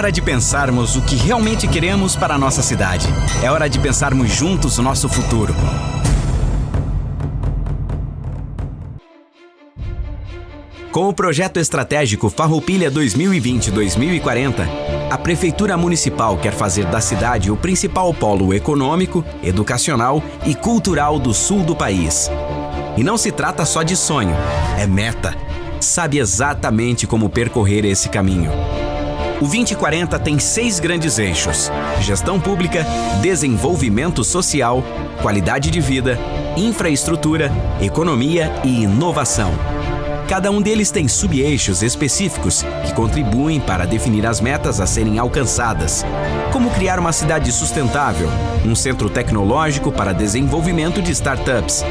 hora de pensarmos o que realmente queremos para a nossa cidade. É hora de pensarmos juntos o nosso futuro. Com o projeto estratégico Farroupilha 2020-2040, a Prefeitura Municipal quer fazer da cidade o principal polo econômico, educacional e cultural do sul do país. E não se trata só de sonho, é meta. Sabe exatamente como percorrer esse caminho. O 2040 tem 6 grandes eixos: gestão pública, desenvolvimento social, qualidade de vida, infraestrutura, economia e inovação. Cada um deles tem sub-eixos específicos que contribuem para definir as metas a serem alcançadas, como criar uma cidade sustentável, um centro tecnológico para desenvolvimento de startups,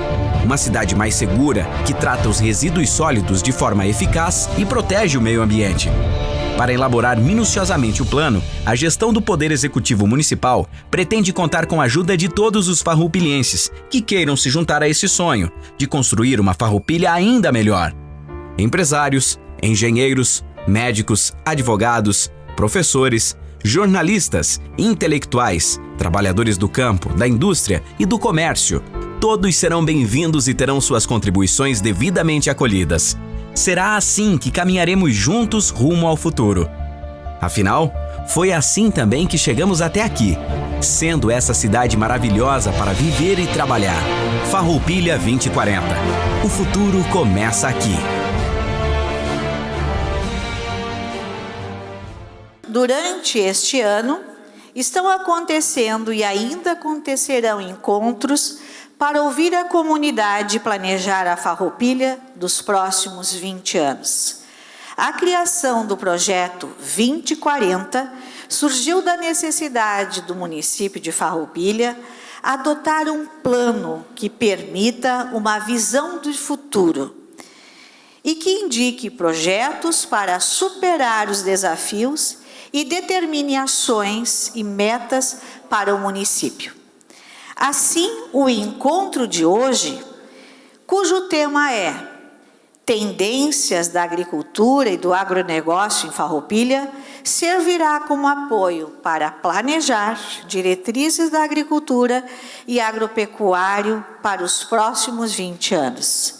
uma cidade mais segura que trata os resíduos sólidos de forma eficaz e protege o meio ambiente. Para elaborar minuciosamente o plano, a gestão do Poder Executivo Municipal pretende contar com a ajuda de todos os farroupilhenses que queiram se juntar a esse sonho de construir uma Farroupilha ainda melhor. Empresários, engenheiros, médicos, advogados, professores, jornalistas, intelectuais, trabalhadores do campo, da indústria e do comércio. Todos serão bem-vindos e terão suas contribuições devidamente acolhidas. Será assim que caminharemos juntos rumo ao futuro. Afinal, foi assim também que chegamos até aqui, sendo essa cidade maravilhosa para viver e trabalhar. Farroupilha 2040. O futuro começa aqui. Durante este ano, estão acontecendo e ainda acontecerão encontros para ouvir a comunidade planejar a Farroupilha dos próximos 20 anos. A criação do projeto 2040 surgiu da necessidade do município de Farroupilha adotar um plano que permita uma visão do futuro e que indique projetos para superar os desafios e determine ações e metas para o município. Assim, o encontro de hoje, cujo tema é Tendências da Agricultura e do Agronegócio em Farroupilha, servirá como apoio para planejar diretrizes da agricultura e agropecuário para os próximos 20 anos.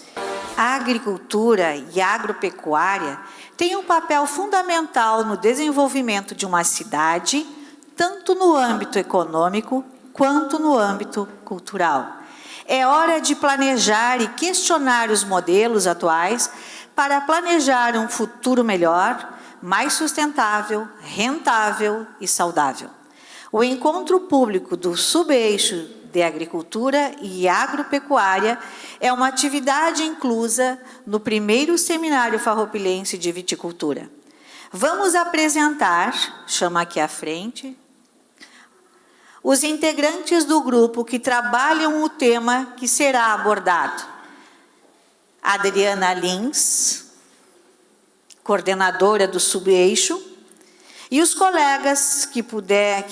A agricultura e a agropecuária têm um papel fundamental no desenvolvimento de uma cidade, tanto no âmbito econômico quanto no âmbito cultural. É hora de planejar e questionar os modelos atuais para planejar um futuro melhor, mais sustentável, rentável e saudável. O encontro público do sub-eixo de agricultura e agropecuária é uma atividade inclusa no primeiro seminário farroupilense de viticultura. Vamos apresentar, chama aqui à frente, os integrantes do grupo que trabalham o tema que será abordado. Adriana Lins, coordenadora do sub-eixo, e os colegas que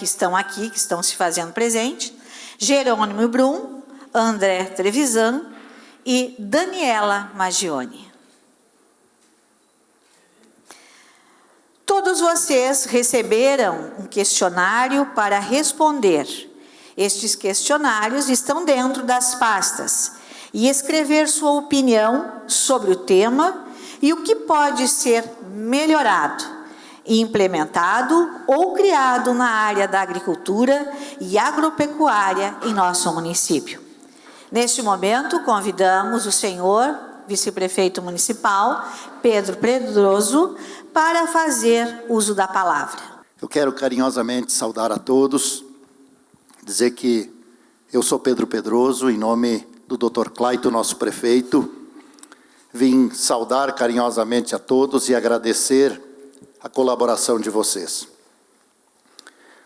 estão aqui, que estão se fazendo presente, Jerônimo Brum, André Trevisan e Daniela Magione. Todos vocês receberam um questionário para responder. Estes questionários estão dentro das pastas e escrever sua opinião sobre o tema e o que pode ser melhorado, implementado ou criado na área da agricultura e agropecuária em nosso município. Neste momento, convidamos o senhor vice-prefeito municipal, Pedro Pedroso, para fazer uso da palavra. Eu quero carinhosamente saudar a todos, dizer que eu sou Pedro Pedroso, em nome do Dr. Claito, nosso prefeito. Vim saudar carinhosamente a todos e agradecer a colaboração de vocês.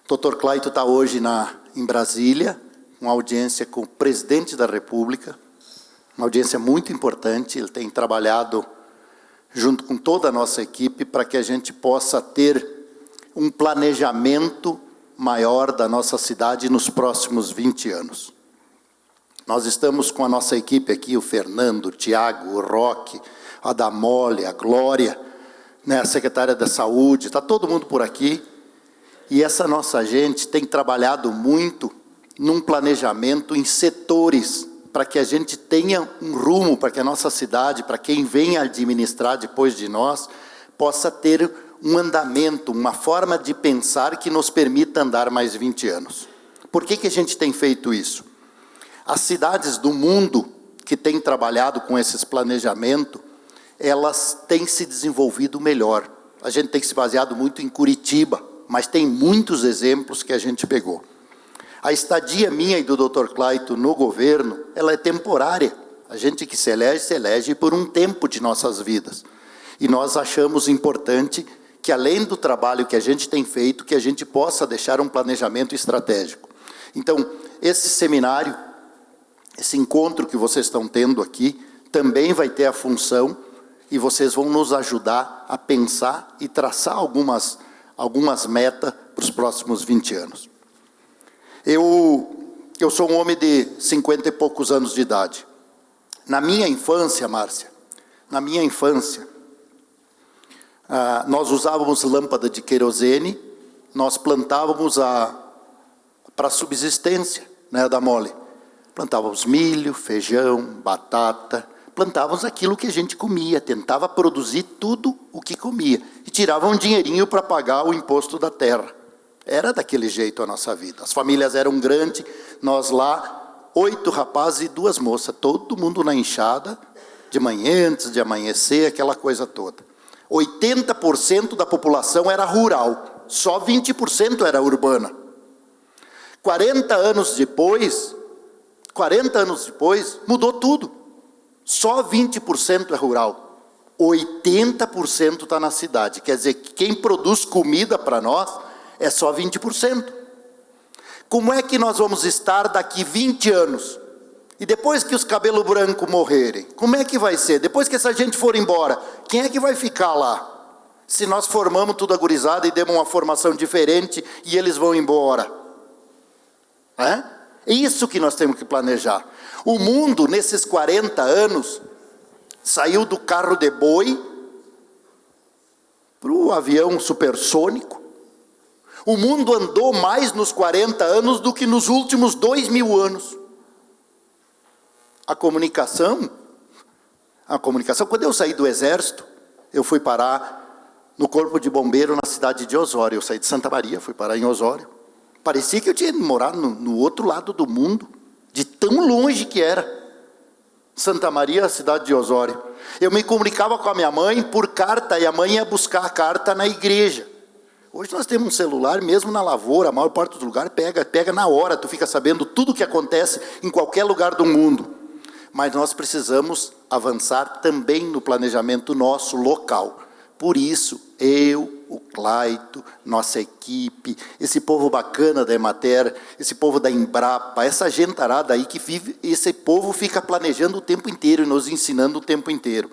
Dr. Claito está hoje em Brasília, uma audiência com o presidente da República, uma audiência muito importante. Ele tem trabalhado junto com toda a nossa equipe para que a gente possa ter um planejamento maior da nossa cidade nos próximos 20 anos. Nós estamos com a nossa equipe aqui, o Fernando, o Tiago, o Roque, a Damole, a Glória, né, a secretária da Saúde, está todo mundo por aqui, E essa nossa gente tem trabalhado muito num planejamento em setores, para que a gente tenha um rumo, para que a nossa cidade, para quem vem administrar depois de nós, possa ter um andamento, uma forma de pensar que nos permita andar mais 20 anos. Por que a gente tem feito isso? As cidades do mundo que têm trabalhado com esses planejamentos, elas têm se desenvolvido melhor. A gente tem se baseado muito em Curitiba, mas tem muitos exemplos que a gente pegou. A estadia minha e do Dr. Clayton no governo, ela é temporária. A gente que se elege por um tempo de nossas vidas. E nós achamos importante que, além do trabalho que a gente tem feito, que a gente possa deixar um planejamento estratégico. Então, esse seminário, esse encontro que vocês estão tendo aqui, também vai ter a função, e vocês vão nos ajudar a pensar e traçar algumas metas para os próximos 20 anos. Eu sou um homem de 50 e poucos anos de idade. Na minha infância, Márcia, nós usávamos lâmpada de querosene, nós plantávamos para subsistência, né, da mole. Plantávamos milho, feijão, batata, plantávamos aquilo que a gente comia, tentava produzir tudo o que comia, e tirava um dinheirinho para pagar o imposto da terra. Era daquele jeito a nossa vida. As famílias eram grandes, nós lá, 8 rapazes e 2 moças, todo mundo na enxada, de manhã, antes de amanhecer, aquela coisa toda. 80% da população era rural, só 20% era urbana. 40 anos depois, mudou tudo. Só 20% é rural, 80% está na cidade. Quer dizer, que quem produz comida para nós é só 20%. Como é que nós vamos estar daqui 20 anos? E depois que os cabelos brancos morrerem, como é que vai ser? Depois que essa gente for embora, quem é que vai ficar lá? Se nós formamos tudo a gurizada e demos uma formação diferente e eles vão embora. É isso que nós temos que planejar. O mundo, nesses 40 anos, saiu do carro de boi para o avião supersônico. O mundo andou mais nos 40 anos do que nos últimos 2000 anos. A comunicação, quando eu saí do exército, eu fui parar no corpo de bombeiro na cidade de Osório. Eu saí de Santa Maria, fui parar em Osório. Parecia que eu tinha morado no outro lado do mundo, de tão longe que era. Santa Maria, a cidade de Osório. Eu me comunicava com a minha mãe por carta, e a mãe ia buscar a carta na igreja. Hoje nós temos um celular, mesmo na lavoura, a maior parte dos lugares pega na hora, tu fica sabendo tudo o que acontece em qualquer lugar do mundo. Mas nós precisamos avançar também no planejamento nosso local. Por isso, eu, o Clayton, nossa equipe, esse povo bacana da Emater, esse povo da Embrapa, essa gentarada aí que vive, esse povo fica planejando o tempo inteiro e nos ensinando o tempo inteiro.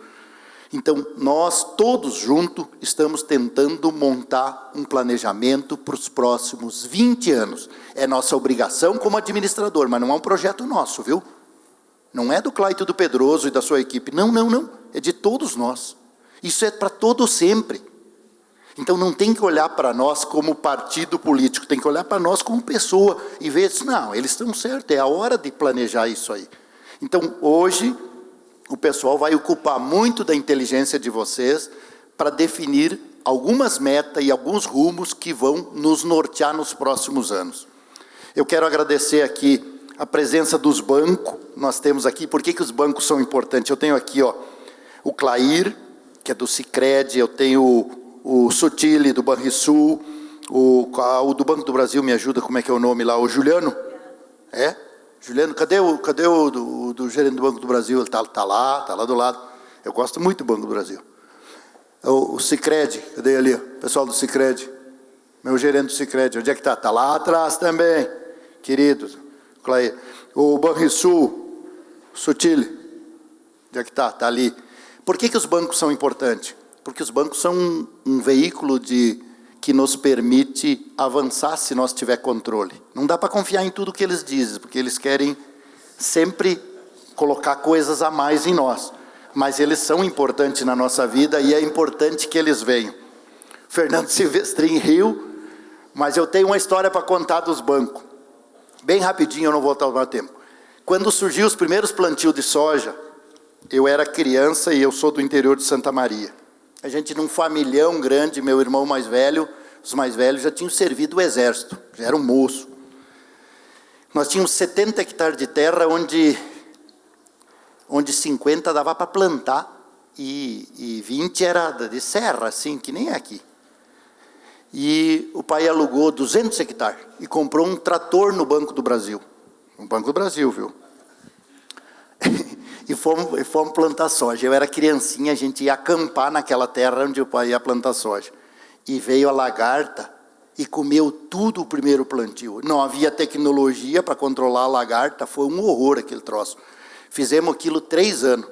Então, nós todos juntos estamos tentando montar um planejamento para os próximos 20 anos. É nossa obrigação como administrador, mas não é um projeto nosso, viu? Não é do Clayton do Pedroso e da sua equipe. Não. É de todos nós. Isso é para todos sempre. Então, não tem que olhar para nós como partido político, tem que olhar para nós como pessoa e ver, não, eles estão certos, é a hora de planejar isso aí. Então, hoje, o pessoal vai ocupar muito da inteligência de vocês para definir algumas metas e alguns rumos que vão nos nortear nos próximos anos. Eu quero agradecer aqui a presença dos bancos, nós temos aqui, por que os bancos são importantes? Eu tenho aqui o Clair, que é do Sicredi, eu tenho o Sotile, do Banrisul, o do Banco do Brasil, me ajuda, como é que é o nome lá, o Juliano? É? Juliano, cadê o do gerente do Banco do Brasil? Ele está lá do lado. Eu gosto muito do Banco do Brasil. O Sicredi, cadê ali? O pessoal do Sicredi. Meu gerente do Sicredi, onde é que está? Está lá atrás também, queridos. O Banrisul, Sotile, onde é que está? Está ali. Por que os bancos são importantes? Porque os bancos são um veículo que nos permite avançar se nós tiver controle. Não dá para confiar em tudo que eles dizem, porque eles querem sempre colocar coisas a mais em nós. Mas eles são importantes na nossa vida e é importante que eles venham. Fernando Silvestrin riu, Mas eu tenho uma história para contar dos bancos. Bem rapidinho, eu não vou tomar tempo. Quando surgiu os primeiros plantios de soja, eu era criança e eu sou do interior de Santa Maria. A gente num familhão grande, meu irmão mais velho, os mais velhos já tinham servido o exército, já eram moço. Nós tínhamos 70 hectares de terra onde 50 dava para plantar e 20 era de serra, assim, que nem é aqui. E o pai alugou 200 hectares e comprou um trator no Banco do Brasil. No Banco do Brasil, viu? E fomos plantar soja. Eu era criancinha, a gente ia acampar naquela terra onde o pai ia plantar soja. E veio a lagarta e comeu tudo o primeiro plantio. Não havia tecnologia para controlar a lagarta, foi um horror aquele troço. Fizemos aquilo 3 anos.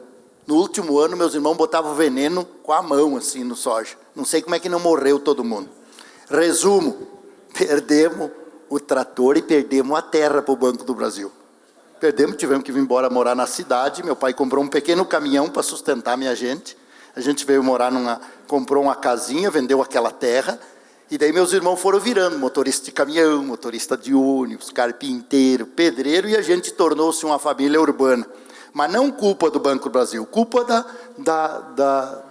No último ano, meus irmãos botavam veneno com a mão, assim, no soja. Não sei como é que não morreu todo mundo. Resumo, perdemos o trator e perdemos a terra para o Banco do Brasil. Perdemos, tivemos que vir embora morar na cidade. Meu pai comprou um pequeno caminhão para sustentar a minha gente. A gente veio morar comprou uma casinha, vendeu aquela terra. E daí meus irmãos foram virando motorista de caminhão, motorista de ônibus, carpinteiro, pedreiro, e a gente tornou-se uma família urbana. Mas não culpa do Banco do Brasil, culpa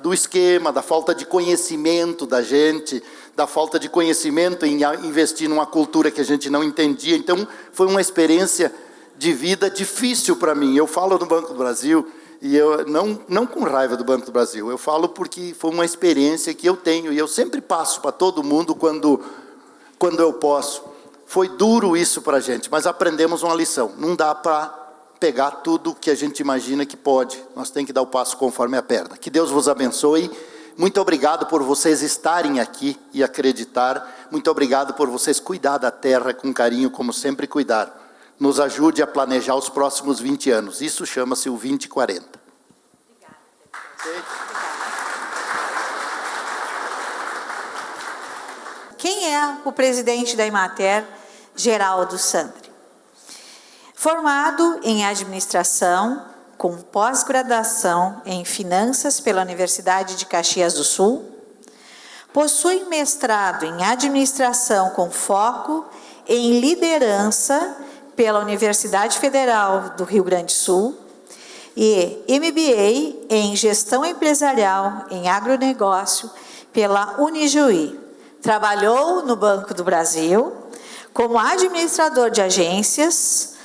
do esquema, da falta de conhecimento da gente, da falta de conhecimento em investir numa cultura que a gente não entendia. Então, foi uma experiência de vida difícil para mim. Eu falo do Banco do Brasil, e eu não com raiva do Banco do Brasil, eu falo porque foi uma experiência que eu tenho, e eu sempre passo para todo mundo quando eu posso. Foi duro isso para a gente, mas aprendemos uma lição. Não dá para pegar tudo que a gente imagina que pode. Nós temos que dar o passo conforme a perna. Que Deus vos abençoe. Muito obrigado por vocês estarem aqui e acreditar. Muito obrigado por vocês cuidar da terra com carinho, como sempre cuidaram. Nos ajude a planejar os próximos 20 anos. Isso chama-se o 2040. Obrigada. Quem é o presidente da Emater, Geraldo Sandri? Formado em administração, com pós-graduação em finanças pela Universidade de Caxias do Sul, possui mestrado em administração com foco em liderança pela Universidade Federal do Rio Grande do Sul e MBA em gestão empresarial em agronegócio pela Unijuí. Trabalhou no Banco do Brasil como administrador de agências,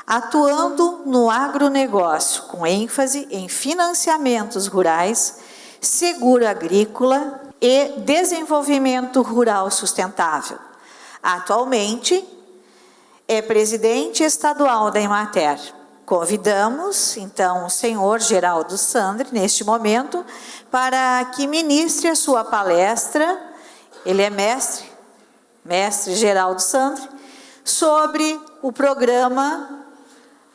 atuando no agronegócio, com ênfase em financiamentos rurais, seguro agrícola e desenvolvimento rural sustentável. Atualmente, é presidente estadual da Emater. Convidamos, então, o senhor Geraldo Sandri, neste momento, para que ministre a sua palestra. Ele é mestre Geraldo Sandri, sobre o programa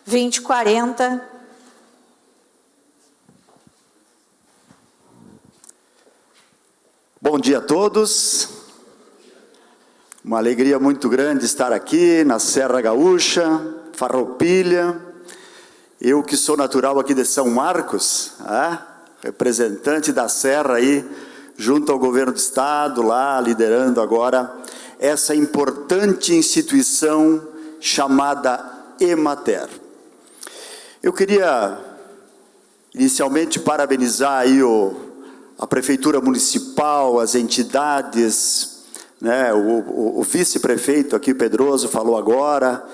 2040. Bom dia a todos. Uma alegria muito grande estar aqui na Serra Gaúcha, Farroupilha. Eu que sou natural aqui de São Marcos, representante da Serra aí, junto ao governo do estado, lá liderando agora essa importante instituição chamada Emater. Eu queria inicialmente parabenizar aí a Prefeitura Municipal, as entidades, né, o vice-prefeito aqui, Pedroso, falou agora,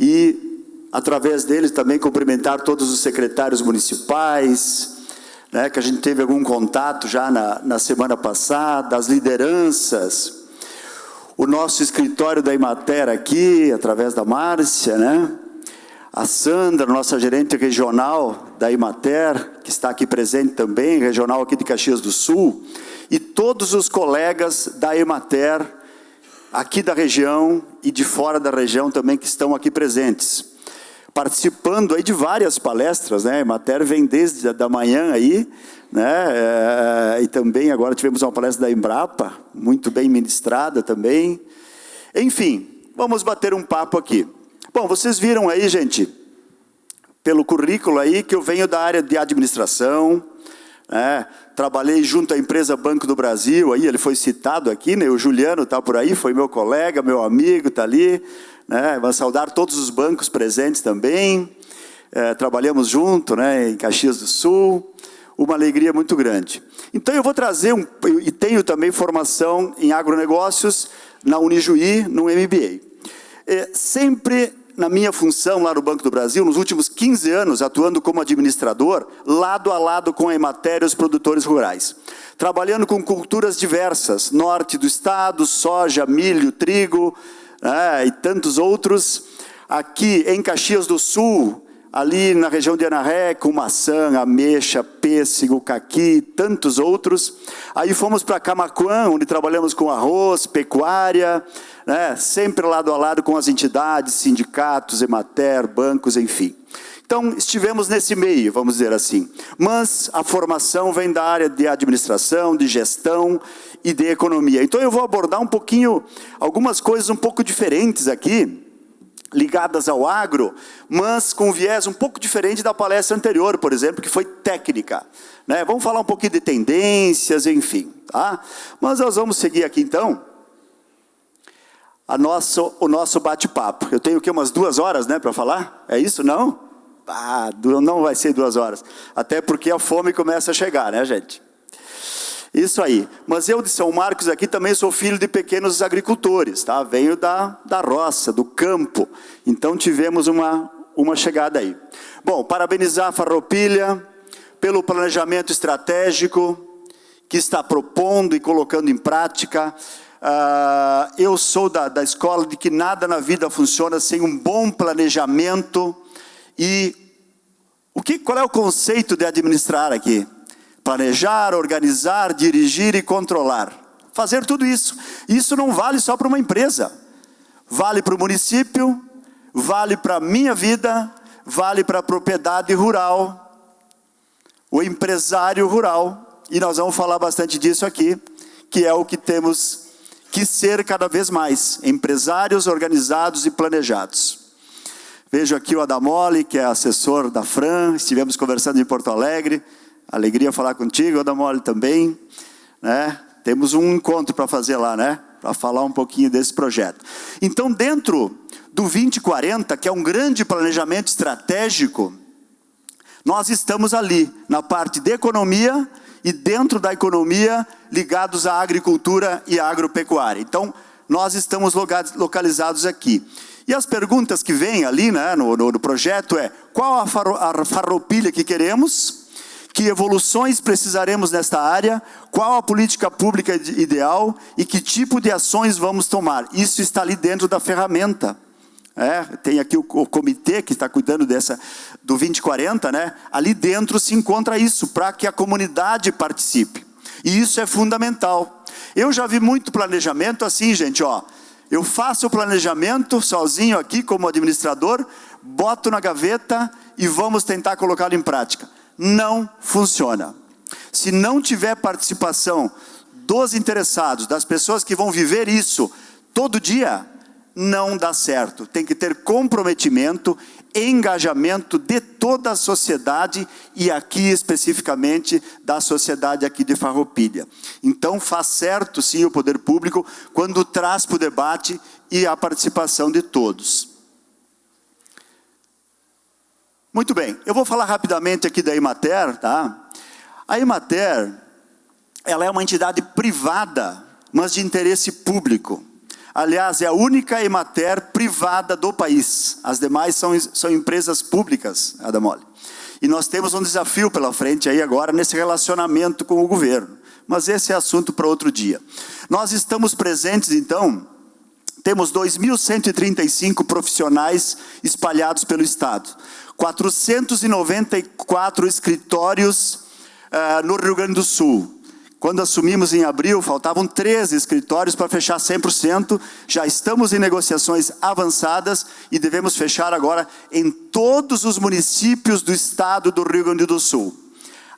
e através deles também cumprimentar todos os secretários municipais, né, que a gente teve algum contato já na semana passada, as lideranças, o nosso escritório da Emater aqui, através da Márcia, né, a Sandra, nossa gerente regional da Emater, que está aqui presente também, regional aqui de Caxias do Sul, e todos os colegas da Emater, aqui da região e de fora da região também, que estão aqui presentes, participando aí de várias palestras, né? A Emater vem desde da manhã aí, né? E também agora tivemos uma palestra da Embrapa, muito bem ministrada também. Enfim, vamos bater um papo aqui. Bom, vocês viram aí, gente, pelo currículo aí, que eu venho da área de administração, Trabalhei junto à empresa Banco do Brasil, aí ele foi citado aqui, né? O Juliano está por aí, foi meu colega, meu amigo, está ali, né? Vou saudar todos os bancos presentes também. Trabalhamos junto, né, em Caxias do Sul, uma alegria muito grande. Então eu vou trazer, e tenho também formação em agronegócios na Unijuí, no MBA. Sempre na minha função lá no Banco do Brasil, nos últimos 15 anos, atuando como administrador, lado a lado com a Emater e os produtores rurais. Trabalhando com culturas diversas, norte do estado, soja, milho, trigo, e tantos outros. Aqui em Caxias do Sul, ali na região de Anarré, com maçã, ameixa, pêssego, caqui, tantos outros. Aí fomos para Camaquã, onde trabalhamos com arroz, pecuária, né, sempre lado a lado com as entidades, sindicatos, Emater, bancos, enfim. Então, estivemos nesse meio, vamos dizer assim. Mas a formação vem da área de administração, de gestão e de economia. Então, eu vou abordar um pouquinho, algumas coisas um pouco diferentes aqui, ligadas ao agro, mas com um viés um pouco diferente da palestra anterior, por exemplo, que foi técnica, né? Vamos falar um pouquinho de tendências, enfim, tá? Mas nós vamos seguir aqui, então, o nosso bate-papo. Eu tenho, o quê, umas 2 horas, né, para falar? É isso, não? Não vai ser 2 horas, até porque a fome começa a chegar, né, gente? Isso aí. Mas eu de São Marcos aqui também sou filho de pequenos agricultores, tá? Venho da roça, do campo. Então tivemos uma chegada aí. Bom, parabenizar a Farroupilha pelo planejamento estratégico que está propondo e colocando em prática. Eu sou da escola de que nada na vida funciona sem um bom planejamento. E qual é o conceito de administrar aqui? Planejar, organizar, dirigir e controlar. Fazer tudo isso. Isso não vale só para uma empresa. Vale para o município, vale para a minha vida, vale para a propriedade rural, o empresário rural. E nós vamos falar bastante disso aqui, que é o que temos que ser cada vez mais. Empresários organizados e planejados. Vejo aqui o Adamoli, que é assessor da Fran, estivemos conversando em Porto Alegre. Alegria falar contigo, Adamoli, também, né? Temos um encontro para fazer lá, né? Para falar um pouquinho desse projeto. Então, dentro do 2040, que é um grande planejamento estratégico, nós estamos ali, na parte de economia e dentro da economia, ligados à agricultura e à agropecuária. Então, nós estamos localizados aqui. E as perguntas que vêm ali, né, no projeto é: qual a Farroupilha que queremos? Que evoluções precisaremos nesta área? Qual a política pública ideal? E que tipo de ações vamos tomar? Isso está ali dentro da ferramenta. Tem aqui o comitê que está cuidando do 2040, né? Ali dentro se encontra isso, para que a comunidade participe. E isso é fundamental. Eu já vi muito planejamento assim, gente, ó. Eu faço o planejamento sozinho aqui como administrador, boto na gaveta e vamos tentar colocá-lo em prática. Não funciona. Se não tiver participação dos interessados, das pessoas que vão viver isso todo dia, não dá certo. Tem que ter comprometimento, engajamento de toda a sociedade e aqui especificamente da sociedade aqui de Farroupilha. Então faz certo sim o poder público quando traz para o debate e a participação de todos. Muito bem, eu vou falar rapidamente aqui da Emater, tá? A Emater, ela é uma entidade privada, mas de interesse público. Aliás, é a única Emater privada do país. As demais são empresas públicas, Adamoli. E nós temos um desafio pela frente aí agora nesse relacionamento com o governo. Mas esse é assunto para outro dia. Nós estamos presentes, então, temos 2.135 profissionais espalhados pelo Estado. 494 escritórios no Rio Grande do Sul. Quando assumimos em abril, faltavam 13 escritórios para fechar 100%. Já estamos em negociações avançadas e devemos fechar agora em todos os municípios do estado do Rio Grande do Sul.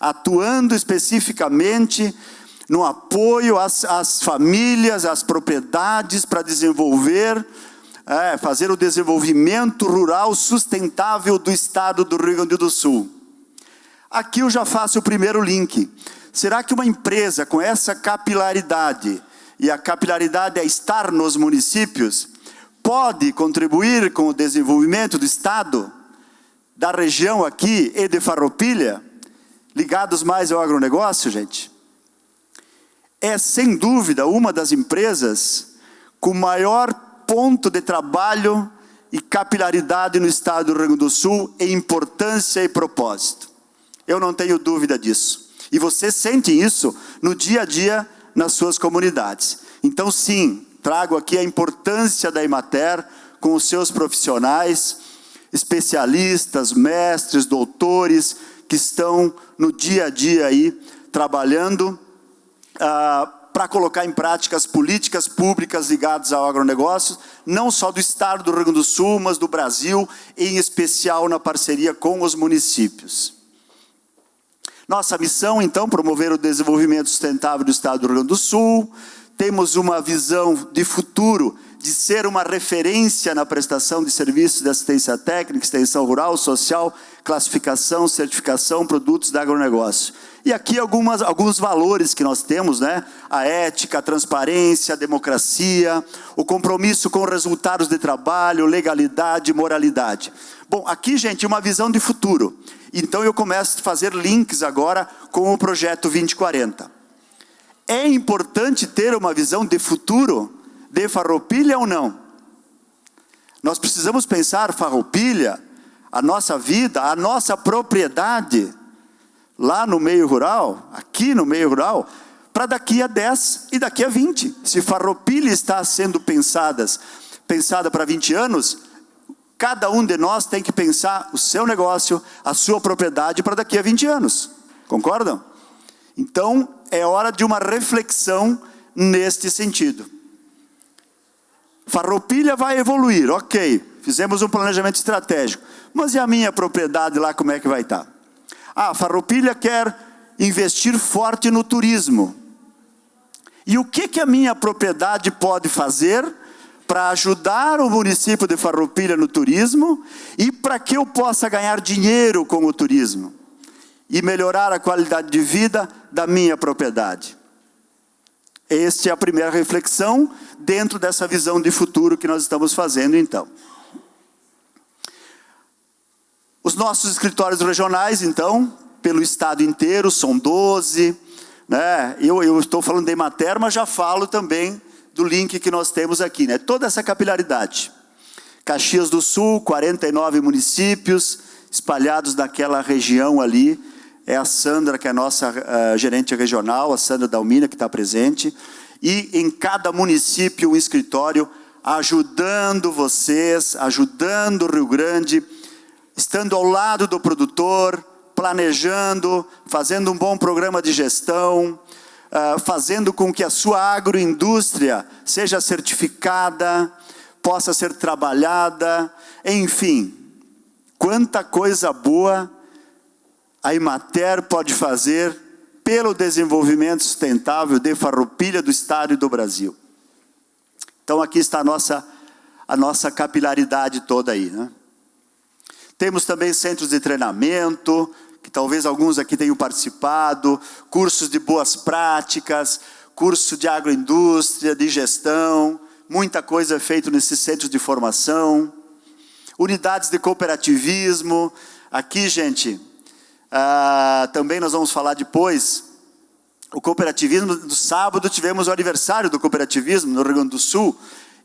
Atuando especificamente no apoio às famílias, às propriedades para desenvolver, fazer o desenvolvimento rural sustentável do estado do Rio Grande do Sul. Aqui eu já faço o primeiro link. Será que uma empresa com essa capilaridade, e a capilaridade é estar nos municípios, pode contribuir com o desenvolvimento do Estado, da região aqui e de Farroupilha, ligados mais ao agronegócio, gente? É, sem dúvida, uma das empresas com maior ponto de trabalho e capilaridade no estado do Rio Grande do Sul em importância e propósito. Eu não tenho dúvida disso. E vocês sentem isso no dia a dia nas suas comunidades. Então, sim, trago aqui a importância da Emater com os seus profissionais, especialistas, mestres, doutores, que estão no dia a dia aí trabalhando para colocar em prática as políticas públicas ligadas ao agronegócio, não só do estado do Rio Grande do Sul, mas do Brasil, em especial na parceria com os municípios. Nossa missão, então, promover o desenvolvimento sustentável do estado do Rio Grande do Sul. Temos uma visão de futuro de ser uma referência na prestação de serviços de assistência técnica, extensão rural, social, classificação, certificação, produtos de agronegócio. E aqui alguns valores que nós temos, né? A ética, a transparência, a democracia, o compromisso com resultados de trabalho, legalidade, moralidade. Bom, aqui, gente, uma visão de futuro. Então eu começo a fazer links agora com o projeto 2040. É importante ter uma visão de futuro de Farroupilha ou não? Nós precisamos pensar Farroupilha, a nossa vida, a nossa propriedade, lá no meio rural, aqui no meio rural, para daqui a 10 e daqui a 20. Se Farroupilha está sendo pensada para 20 anos, cada um de nós tem que pensar o seu negócio, a sua propriedade para daqui a 20 anos. Concordam? Então, é hora de uma reflexão neste sentido. Farroupilha vai evoluir, ok, fizemos um planejamento estratégico, mas e a minha propriedade lá, como é que vai estar? Farroupilha quer investir forte no turismo. E o que a minha propriedade pode fazer para ajudar o município de Farroupilha no turismo e para que eu possa ganhar dinheiro com o turismo e melhorar a qualidade de vida da minha propriedade? Esta é a primeira reflexão dentro dessa visão de futuro que nós estamos fazendo, então. Os nossos escritórios regionais, então, pelo estado inteiro, são 12. Né? Eu estou falando de Emater, mas já falo também do link que nós temos aqui. Né? Toda essa capilaridade. Caxias do Sul, 49 municípios, espalhados naquela região ali. É a Sandra, que é a nossa gerente regional, a Sandra Dalmina, que está presente. E em cada município, um escritório ajudando vocês, ajudando o Rio Grande, estando ao lado do produtor, planejando, fazendo um bom programa de gestão, fazendo com que a sua agroindústria seja certificada, possa ser trabalhada, enfim, quanta coisa boa a Emater pode fazer pelo desenvolvimento sustentável de Farroupilha, do estado e do Brasil. Então aqui está a nossa capilaridade toda aí, né? Temos também centros de treinamento, que talvez alguns aqui tenham participado, cursos de boas práticas, curso de agroindústria, de gestão, muita coisa é feita nesses centros de formação, unidades de cooperativismo. Aqui, gente, também nós vamos falar depois, o cooperativismo, no sábado tivemos o aniversário do cooperativismo no Rio Grande do Sul,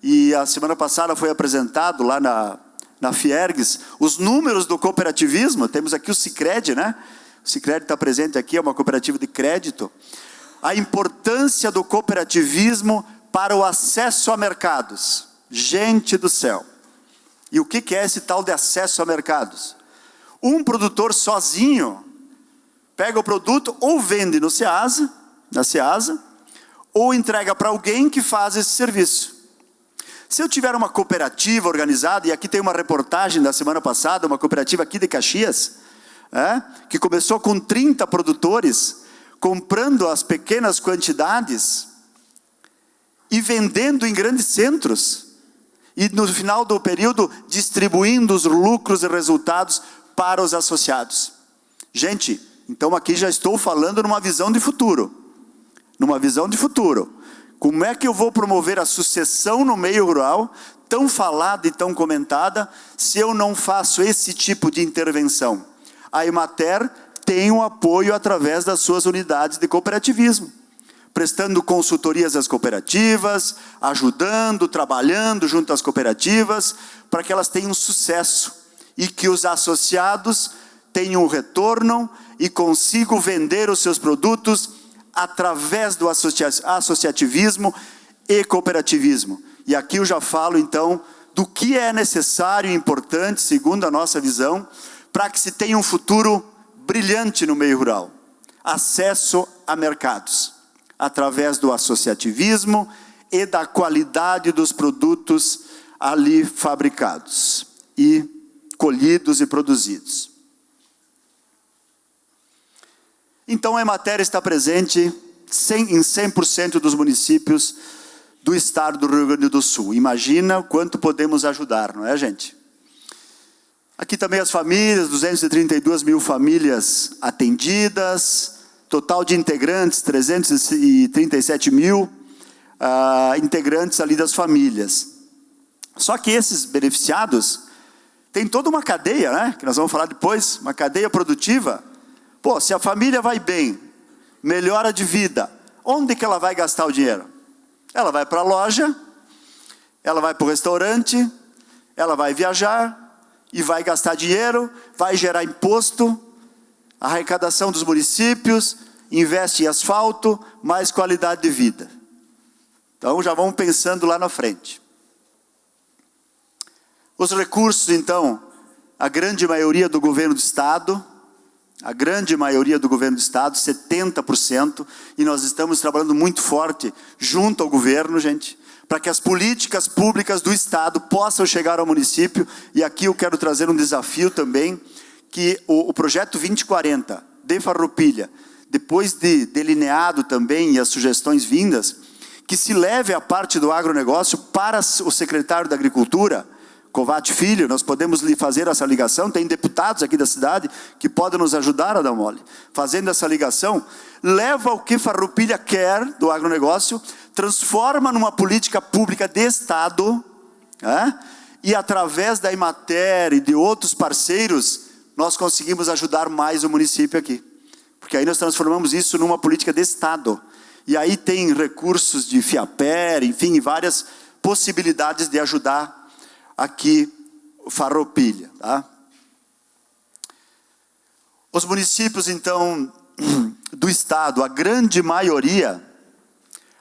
e a semana passada foi apresentado lá na Fiergs, os números do cooperativismo. Temos aqui o Sicredi, né? O Sicredi está presente aqui, é uma cooperativa de crédito. A importância do cooperativismo para o acesso a mercados. Gente do céu! E o que é esse tal de acesso a mercados? Um produtor sozinho pega o produto ou vende no Ceasa, na Ceasa, ou entrega para alguém que faz esse serviço. Se eu tiver uma cooperativa organizada, e aqui tem uma reportagem da semana passada, uma cooperativa aqui de Caxias, que começou com 30 produtores, comprando as pequenas quantidades e vendendo em grandes centros, e no final do período distribuindo os lucros e resultados para os associados. Gente, Então aqui já estou falando numa visão de futuro. Numa visão de futuro. Como é que eu vou promover a sucessão no meio rural, tão falada e tão comentada, se eu não faço esse tipo de intervenção? A Emater tem um apoio através das suas unidades de cooperativismo, prestando consultorias às cooperativas, ajudando, trabalhando junto às cooperativas, para que elas tenham sucesso e que os associados tenham um retorno e consigam vender os seus produtos através do associativismo e cooperativismo. E aqui eu já falo então do que é necessário e importante, segundo a nossa visão, para que se tenha um futuro brilhante no meio rural. Acesso a mercados, através do associativismo e da qualidade dos produtos ali fabricados e colhidos e produzidos. Então a Emater está presente em 100% dos municípios do estado do Rio Grande do Sul. Imagina o quanto podemos ajudar, não é, gente? Aqui também as famílias, 232 mil famílias atendidas, total de integrantes, 337 mil integrantes ali das famílias. Só que esses beneficiados têm toda uma cadeia, né? Que nós vamos falar depois, uma cadeia produtiva. Pô, se a família vai bem, melhora de vida, onde que ela vai gastar o dinheiro? Ela vai para a loja, ela vai para o restaurante, ela vai viajar e vai gastar dinheiro, vai gerar imposto, arrecadação dos municípios, investe em asfalto, mais qualidade de vida. Então já vamos pensando lá na frente. Os recursos, então, a grande maioria do governo do estado, 70%, e nós estamos trabalhando muito forte junto ao governo, gente, para que as políticas públicas do estado possam chegar ao município. E aqui eu quero trazer um desafio também, que o projeto 2040 de Farroupilha, depois de delineado também e as sugestões vindas, que se leve a parte do agronegócio para o secretário da Agricultura, Covatti Filho. Nós podemos lhe fazer essa ligação, tem deputados aqui da cidade que podem nos ajudar a dar mole. Fazendo essa ligação, leva o que Farroupilha quer do agronegócio, transforma numa política pública de Estado, e através da Emater e de outros parceiros, nós conseguimos ajudar mais o município aqui. Porque aí nós transformamos isso numa política de Estado. E aí tem recursos de FIAPER, enfim, várias possibilidades de ajudar aqui Farroupilha, tá? Os municípios, então, do estado, a grande maioria,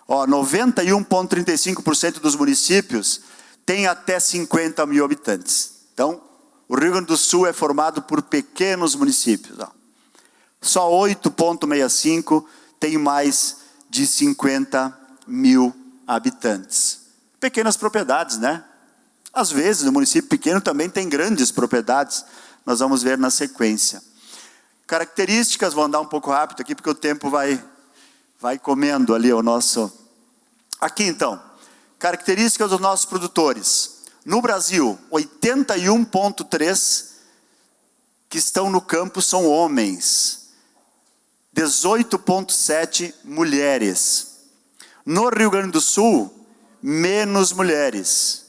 91,35% dos municípios tem até 50 mil habitantes. Então, o Rio Grande do Sul é formado por pequenos municípios. Só 8,65% tem mais de 50 mil habitantes. Pequenas propriedades, né? Às vezes, o município pequeno também tem grandes propriedades. Nós vamos ver na sequência. Características, vou andar um pouco rápido aqui, porque o tempo vai comendo ali o nosso... Aqui, então, características dos nossos produtores. No Brasil, 81,3% que estão no campo são homens. 18,7% mulheres. No Rio Grande do Sul, menos mulheres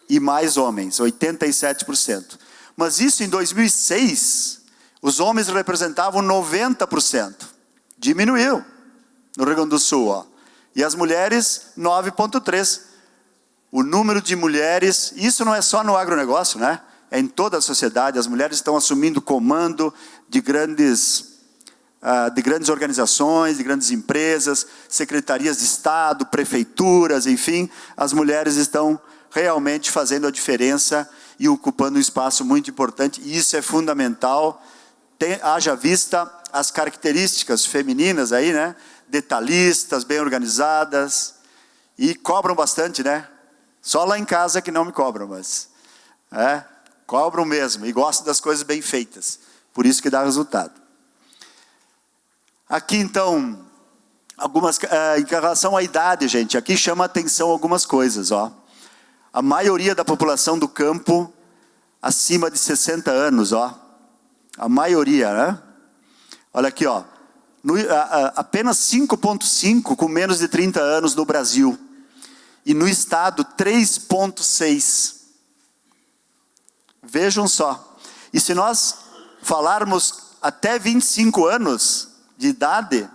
e mais homens, 87%. Mas isso em 2006, os homens representavam 90%. Diminuiu no Rio Grande do Sul. E as mulheres, 9,3%. O número de mulheres, isso não é só no agronegócio, né? É em toda a sociedade. As mulheres estão assumindo comando de grandes organizações, de grandes empresas, secretarias de Estado, prefeituras, enfim. As mulheres estão realmente fazendo a diferença e ocupando um espaço muito importante, e isso é fundamental. Haja vista as características femininas aí, né? Detalhistas, bem organizadas, e cobram bastante, né? Só lá em casa que não me cobram, mas cobram mesmo, e gostam das coisas bem feitas, por isso que dá resultado. Aqui então, em relação à idade, gente, aqui chama a atenção algumas coisas, A maioria da população do campo, acima de 60 anos, A maioria, né? Olha aqui, ó. Apenas 5,5 com menos de 30 anos no Brasil. E no estado, 3,6. Vejam só. E se nós falarmos até 25 anos de idade,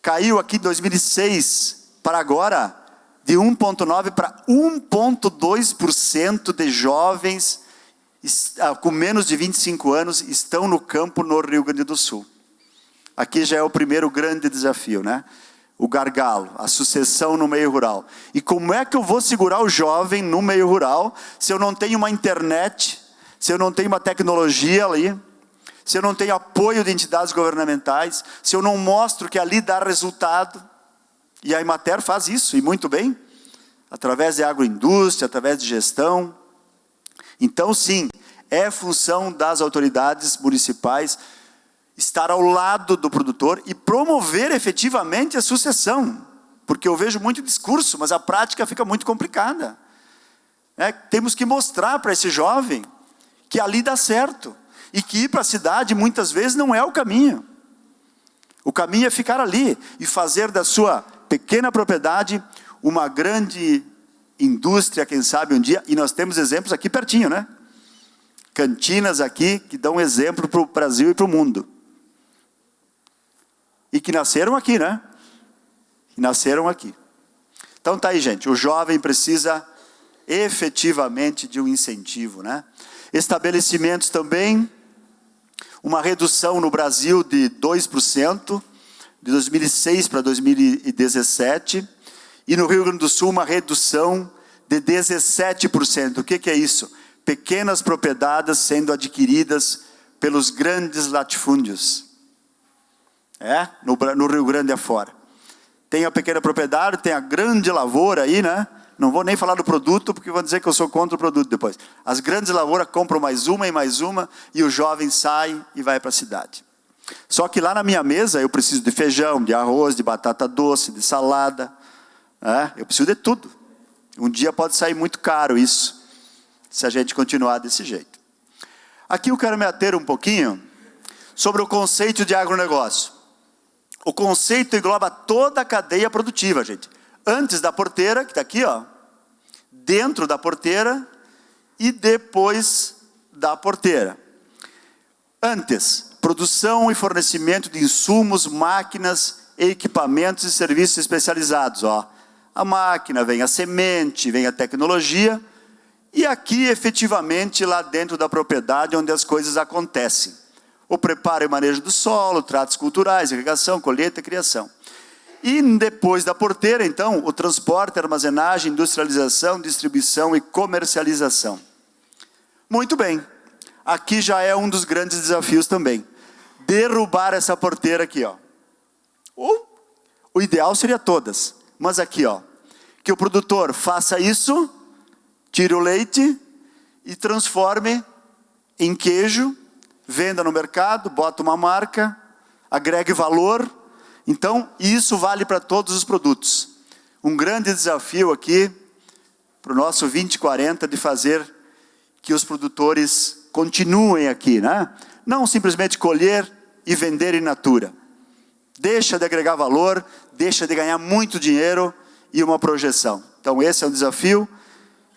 caiu aqui em 2006 para agora, de 1,9% para 1,2% de jovens com menos de 25 anos estão no campo no Rio Grande do Sul. Aqui já é o primeiro grande desafio, né? O gargalo, a sucessão no meio rural. E como é que eu vou segurar o jovem no meio rural se eu não tenho uma internet, se eu não tenho uma tecnologia ali, se eu não tenho apoio de entidades governamentais, se eu não mostro que ali dá resultado? E a Emater faz isso, e muito bem, através de agroindústria, através de gestão. Então, sim, é função das autoridades municipais estar ao lado do produtor e promover efetivamente a sucessão. Porque eu vejo muito discurso, mas a prática fica muito complicada. Temos que mostrar para esse jovem que ali dá certo. E que ir para a cidade muitas vezes não é o caminho. O caminho é ficar ali e fazer da sua pequena propriedade uma grande indústria, quem sabe um dia. E nós temos exemplos aqui pertinho, né? Cantinas aqui que dão exemplo para o Brasil e para o mundo. E que nasceram aqui, né? Que nasceram aqui. Então tá aí, gente. O jovem precisa efetivamente de um incentivo, né? Estabelecimentos também, uma redução no Brasil de 2%, de 2006 para 2017, e no Rio Grande do Sul uma redução de 17%. O que é isso? Pequenas propriedades sendo adquiridas pelos grandes latifúndios. No Rio Grande afora. Tem a pequena propriedade, tem a grande lavoura aí, né? Não vou nem falar do produto, porque vão dizer que eu sou contra o produto depois. As grandes lavouras compram mais uma, e o jovem sai e vai para a cidade. Só que lá na minha mesa eu preciso de feijão, de arroz, de batata doce, de salada. Eu preciso de tudo. Um dia pode sair muito caro isso, se a gente continuar desse jeito. Aqui eu quero me ater um pouquinho sobre o conceito de agronegócio. O conceito engloba toda a cadeia produtiva, gente. Antes da porteira, que está aqui, ó, dentro da porteira e depois da porteira. Antes, produção e fornecimento de insumos, máquinas, equipamentos e serviços especializados. Ó. A máquina, vem a semente, vem a tecnologia, e aqui efetivamente lá dentro da propriedade onde as coisas acontecem. O preparo e manejo do solo, tratos culturais, irrigação, colheita e criação. E depois da porteira, então, o transporte, armazenagem, industrialização, distribuição e comercialização. Muito bem. Aqui já é um dos grandes desafios também. Derrubar essa porteira aqui, ó. O ideal seria todas. Mas aqui, ó. Que o produtor faça isso, tire o leite e transforme em queijo, venda no mercado, bota uma marca, agregue valor. Então, isso vale para todos os produtos. Um grande desafio aqui, para o nosso 2040, de fazer que os produtores continuem aqui, né? Não simplesmente colher e vender in natura. Deixa de agregar valor, deixa de ganhar muito dinheiro e uma projeção. Então, esse é um desafio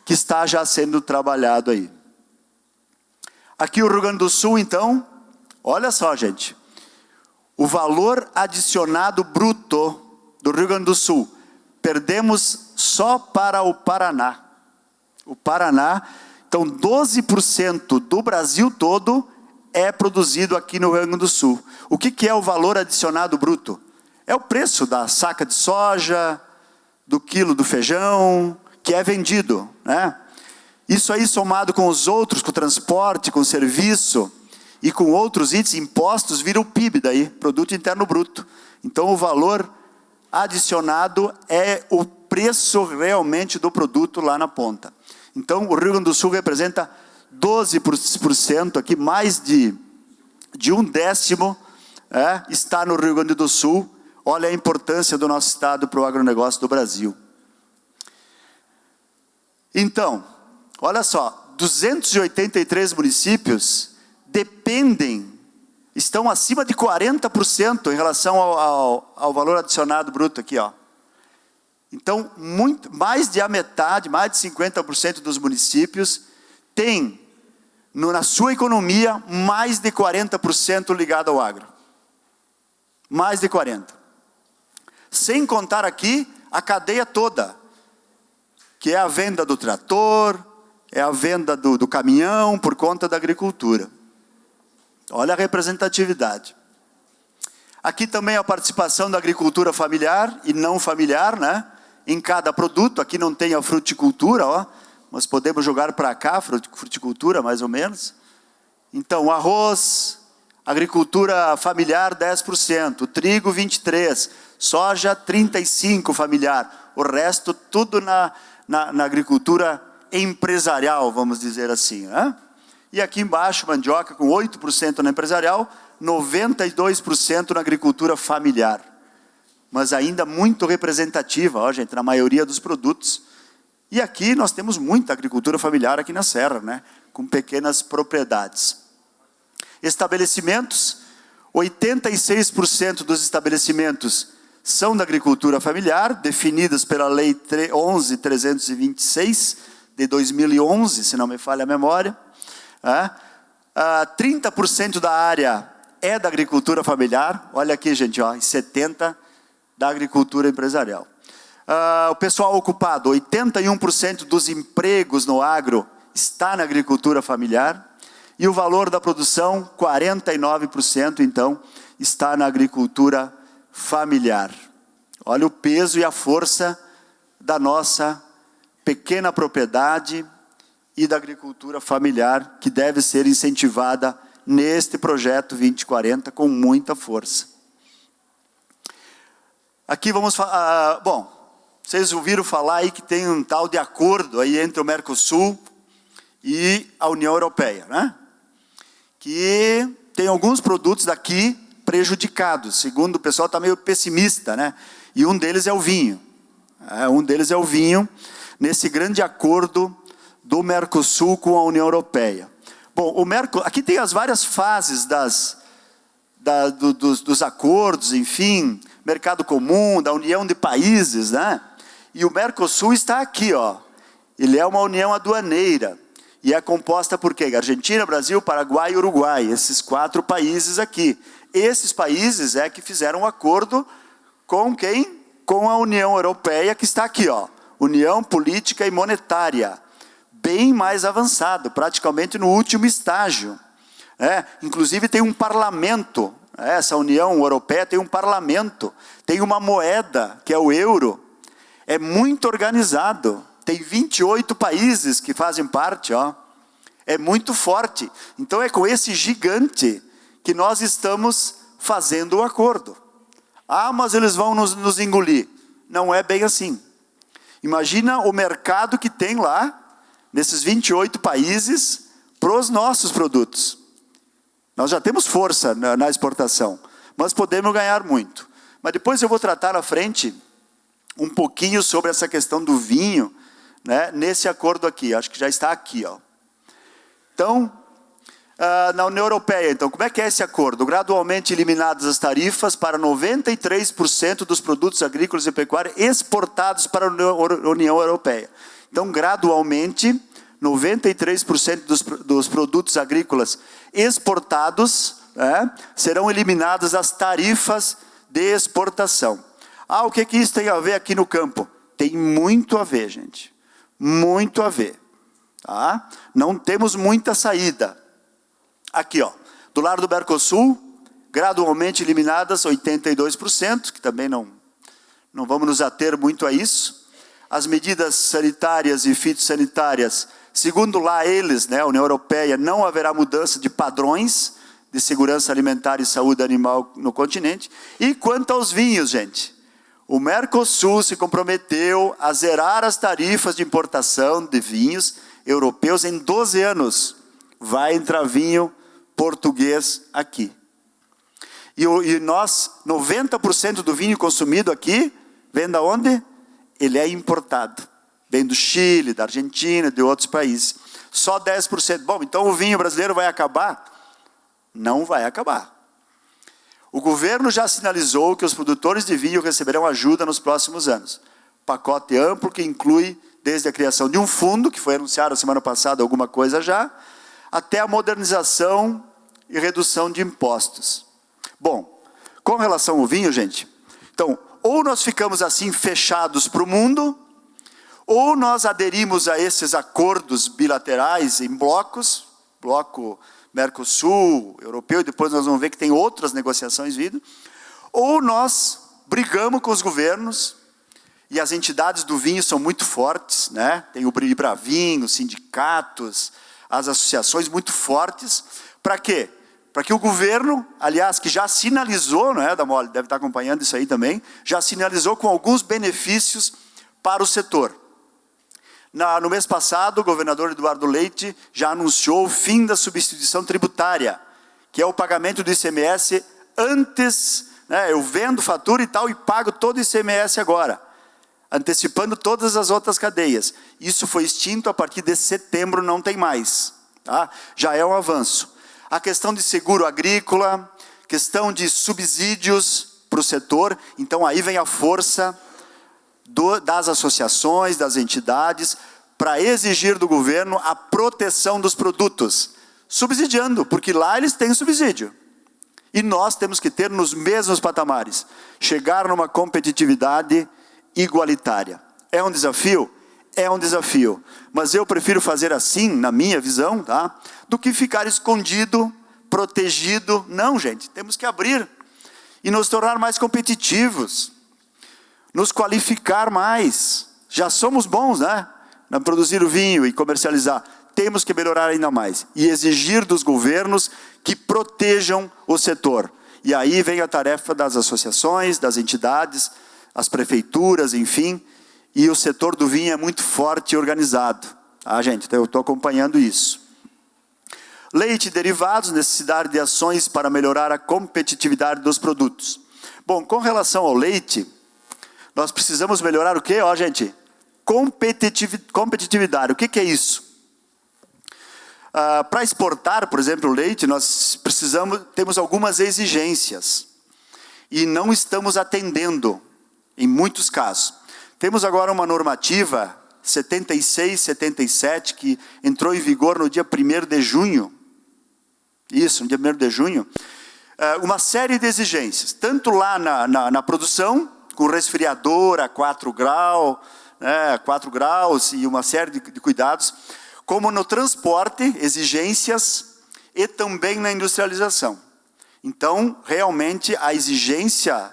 que está já sendo trabalhado aí. Aqui o Rio Grande do Sul, então, olha só, gente. O valor adicionado bruto do Rio Grande do Sul, perdemos só para o Paraná. O Paraná, então 12% do Brasil todo é produzido aqui no Rio Grande do Sul. O que é o valor adicionado bruto? É o preço da saca de soja, do quilo do feijão, que é vendido, né? Isso aí somado com os outros, com o transporte, com o serviço, e com outros itens, impostos, vira o PIB daí, Produto Interno Bruto. Então o valor adicionado é o preço realmente do produto lá na ponta. Então o Rio Grande do Sul representa 12% aqui, mais de 1/10 está no Rio Grande do Sul. Olha a importância do nosso estado para o agronegócio do Brasil. Então, olha só, 283 municípios dependem estão acima de 40% em relação ao valor adicionado bruto aqui, ó. Então, mais de a metade, mais de 50% dos municípios tem na sua economia mais de 40% ligado ao agro. Mais de 40%. Sem contar aqui a cadeia toda, que é a venda do trator, é a venda do caminhão por conta da agricultura. Olha a representatividade. Aqui também a participação da agricultura familiar e não familiar, né? Em cada produto. Aqui não tem a fruticultura, ó, mas podemos jogar para cá, fruticultura mais ou menos. Então, arroz, agricultura familiar 10%, trigo 23%, soja 35% familiar. O resto tudo na agricultura empresarial, vamos dizer assim, né? E aqui embaixo, mandioca com 8% na empresarial, 92% na agricultura familiar. Mas ainda muito representativa, ó, gente, na maioria dos produtos. E aqui nós temos muita agricultura familiar aqui na Serra, né? Com pequenas propriedades. Estabelecimentos, 86% dos estabelecimentos são da agricultura familiar, definidas pela Lei 11.326, de 2011, se não me falha a memória. 30% da área é da agricultura familiar, olha aqui, gente, ó, e 70% da agricultura empresarial. O pessoal ocupado, 81% dos empregos no agro está na agricultura familiar, e o valor da produção, 49%, então, está na agricultura familiar. Olha o peso e a força da nossa pequena propriedade e da agricultura familiar, que deve ser incentivada neste projeto 2040 com muita força. Aqui vamos falar, vocês ouviram falar aí que tem um tal de acordo aí entre o Mercosul e a União Europeia, né? Que tem alguns produtos daqui prejudicados, segundo o pessoal está meio pessimista, né? E um deles é o vinho. Nesse grande acordo do Mercosul com a União Europeia. Bom, aqui tem as várias fases dos acordos, enfim, mercado comum, da união de países, né? E o Mercosul está aqui, ó. Ele é uma união aduaneira. E é composta por quê? Argentina, Brasil, Paraguai e Uruguai. Esses 4 países aqui. Esses países é que fizeram um acordo com quem? Com a União Europeia, que está aqui, ó. União Política e Monetária. Bem mais avançado, praticamente no último estágio. Inclusive tem um parlamento. Essa União Europeia tem um parlamento. Tem uma moeda, que é o euro. É muito organizado. Tem 28 países que fazem parte, ó. É muito forte. Então é com esse gigante que nós estamos fazendo o acordo. Mas eles vão nos engolir. Não é bem assim. Imagina o mercado que tem lá, nesses 28 países, para os nossos produtos. Nós já temos força na exportação, mas podemos ganhar muito. Mas depois eu vou tratar na frente um pouquinho sobre essa questão do vinho, né, nesse acordo aqui. Acho que já está aqui, ó. Então, na União Europeia, então, como é que é esse acordo? Gradualmente eliminadas as tarifas para 93% dos produtos agrícolas e pecuários exportados para a União Europeia. Então, gradualmente, 93% dos produtos agrícolas exportados, serão eliminadas as tarifas de exportação. O que isso tem a ver aqui no campo? Tem muito a ver, gente. Muito a ver. Tá? Não temos muita saída. Aqui, ó, do lado do Mercosul, gradualmente eliminadas 82%, que também não vamos nos ater muito a isso. As medidas sanitárias e fitossanitárias, segundo lá eles, né, a União Europeia, não haverá mudança de padrões de segurança alimentar e saúde animal no continente. E quanto aos vinhos, gente, o Mercosul se comprometeu a zerar as tarifas de importação de vinhos europeus em 12 anos. Vai entrar vinho português aqui. E nós, 90% do vinho consumido aqui, vem da onde? Ele é importado. Vem do Chile, da Argentina, de outros países. Só 10%. Bom, então o vinho brasileiro vai acabar? Não vai acabar. O governo já sinalizou que os produtores de vinho receberão ajuda nos próximos anos. Pacote amplo que inclui desde a criação de um fundo, que foi anunciado semana passada alguma coisa já, até a modernização e redução de impostos. Bom, com relação ao vinho, gente, então, ou nós ficamos assim fechados para o mundo, ou nós aderimos a esses acordos bilaterais em blocos, bloco Mercosul, europeu, e depois nós vamos ver que tem outras negociações vindo, ou nós brigamos com os governos, e as entidades do vinho são muito fortes, né? Tem o Ibravinho, os sindicatos, as associações muito fortes. Para quê? Para que o governo, aliás, que já sinalizou, não é, Damole, deve estar acompanhando isso aí também, já sinalizou com alguns benefícios para o setor. No mês passado, o governador Eduardo Leite já anunciou o fim da substituição tributária, que é o pagamento do ICMS antes, né, eu vendo, faturo e tal, e pago todo o ICMS agora, antecipando todas as outras cadeias. Isso foi extinto, a partir de setembro não tem mais. Tá? Já é um avanço. A questão de seguro agrícola, questão de subsídios para o setor, então aí vem a força das associações, das entidades, para exigir do governo a proteção dos produtos, subsidiando, porque lá eles têm subsídio. E nós temos que ter nos mesmos patamares, chegar numa competitividade igualitária. É um desafio? É um desafio. Mas eu prefiro fazer assim, na minha visão, tá? Do que ficar escondido, protegido. Não, gente, temos que abrir e nos tornar mais competitivos, nos qualificar mais. Já somos bons, né? Na produzir o vinho e comercializar. Temos que melhorar ainda mais e exigir dos governos que protejam o setor. E aí vem a tarefa das associações, das entidades, as prefeituras, enfim, e o setor do vinho é muito forte e organizado. Ah, gente, então eu estou acompanhando isso. Leite e derivados, necessidade de ações para melhorar a competitividade dos produtos. Bom, com relação ao leite, nós precisamos melhorar o quê? Ó, gente, competitividade. O que é isso? Para exportar, por exemplo, o leite, nós temos algumas exigências e não estamos atendendo em muitos casos. Temos agora uma normativa 76/77 que entrou em vigor no dia 1º de junho. Isso, no dia 1º de junho. Uma série de exigências, tanto lá na produção, com resfriador a 4 graus, né, 4 graus e uma série de cuidados, como no transporte, exigências, e também na industrialização. Então, realmente, a exigência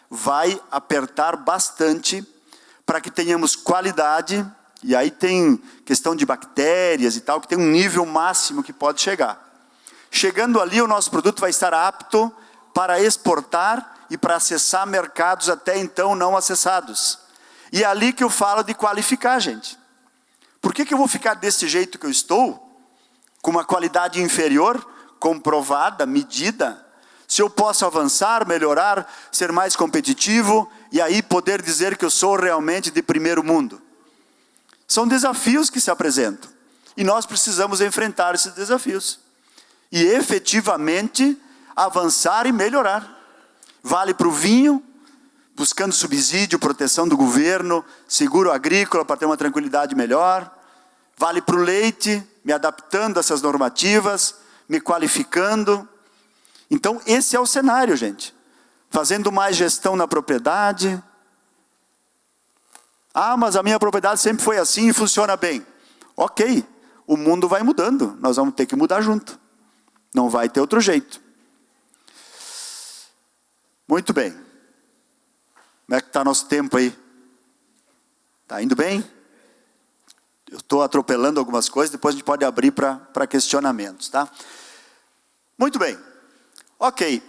vai apertar bastante para que tenhamos qualidade, e aí tem questão de bactérias e tal, que tem um nível máximo que pode chegar. Chegando ali, o nosso produto vai estar apto para exportar e para acessar mercados até então não acessados. E é ali que eu falo de qualificar, gente. Por que eu vou ficar desse jeito que eu estou, com uma qualidade inferior, comprovada, medida, se eu posso avançar, melhorar, ser mais competitivo, e aí poder dizer que eu sou realmente de primeiro mundo? São desafios que se apresentam, e nós precisamos enfrentar esses desafios, e efetivamente avançar e melhorar. Vale para o vinho, buscando subsídio, proteção do governo, seguro agrícola para ter uma tranquilidade melhor. Vale para o leite, me adaptando a essas normativas, me qualificando. Então, esse é o cenário, gente. Fazendo mais gestão na propriedade. Ah, mas a minha propriedade sempre foi assim e funciona bem. Ok, o mundo vai mudando, nós vamos ter que mudar junto. Não vai ter outro jeito. Muito bem. Como é que está nosso tempo aí? Está indo bem? Eu estou atropelando algumas coisas, depois a gente pode abrir para questionamentos, tá? Muito bem. Ok.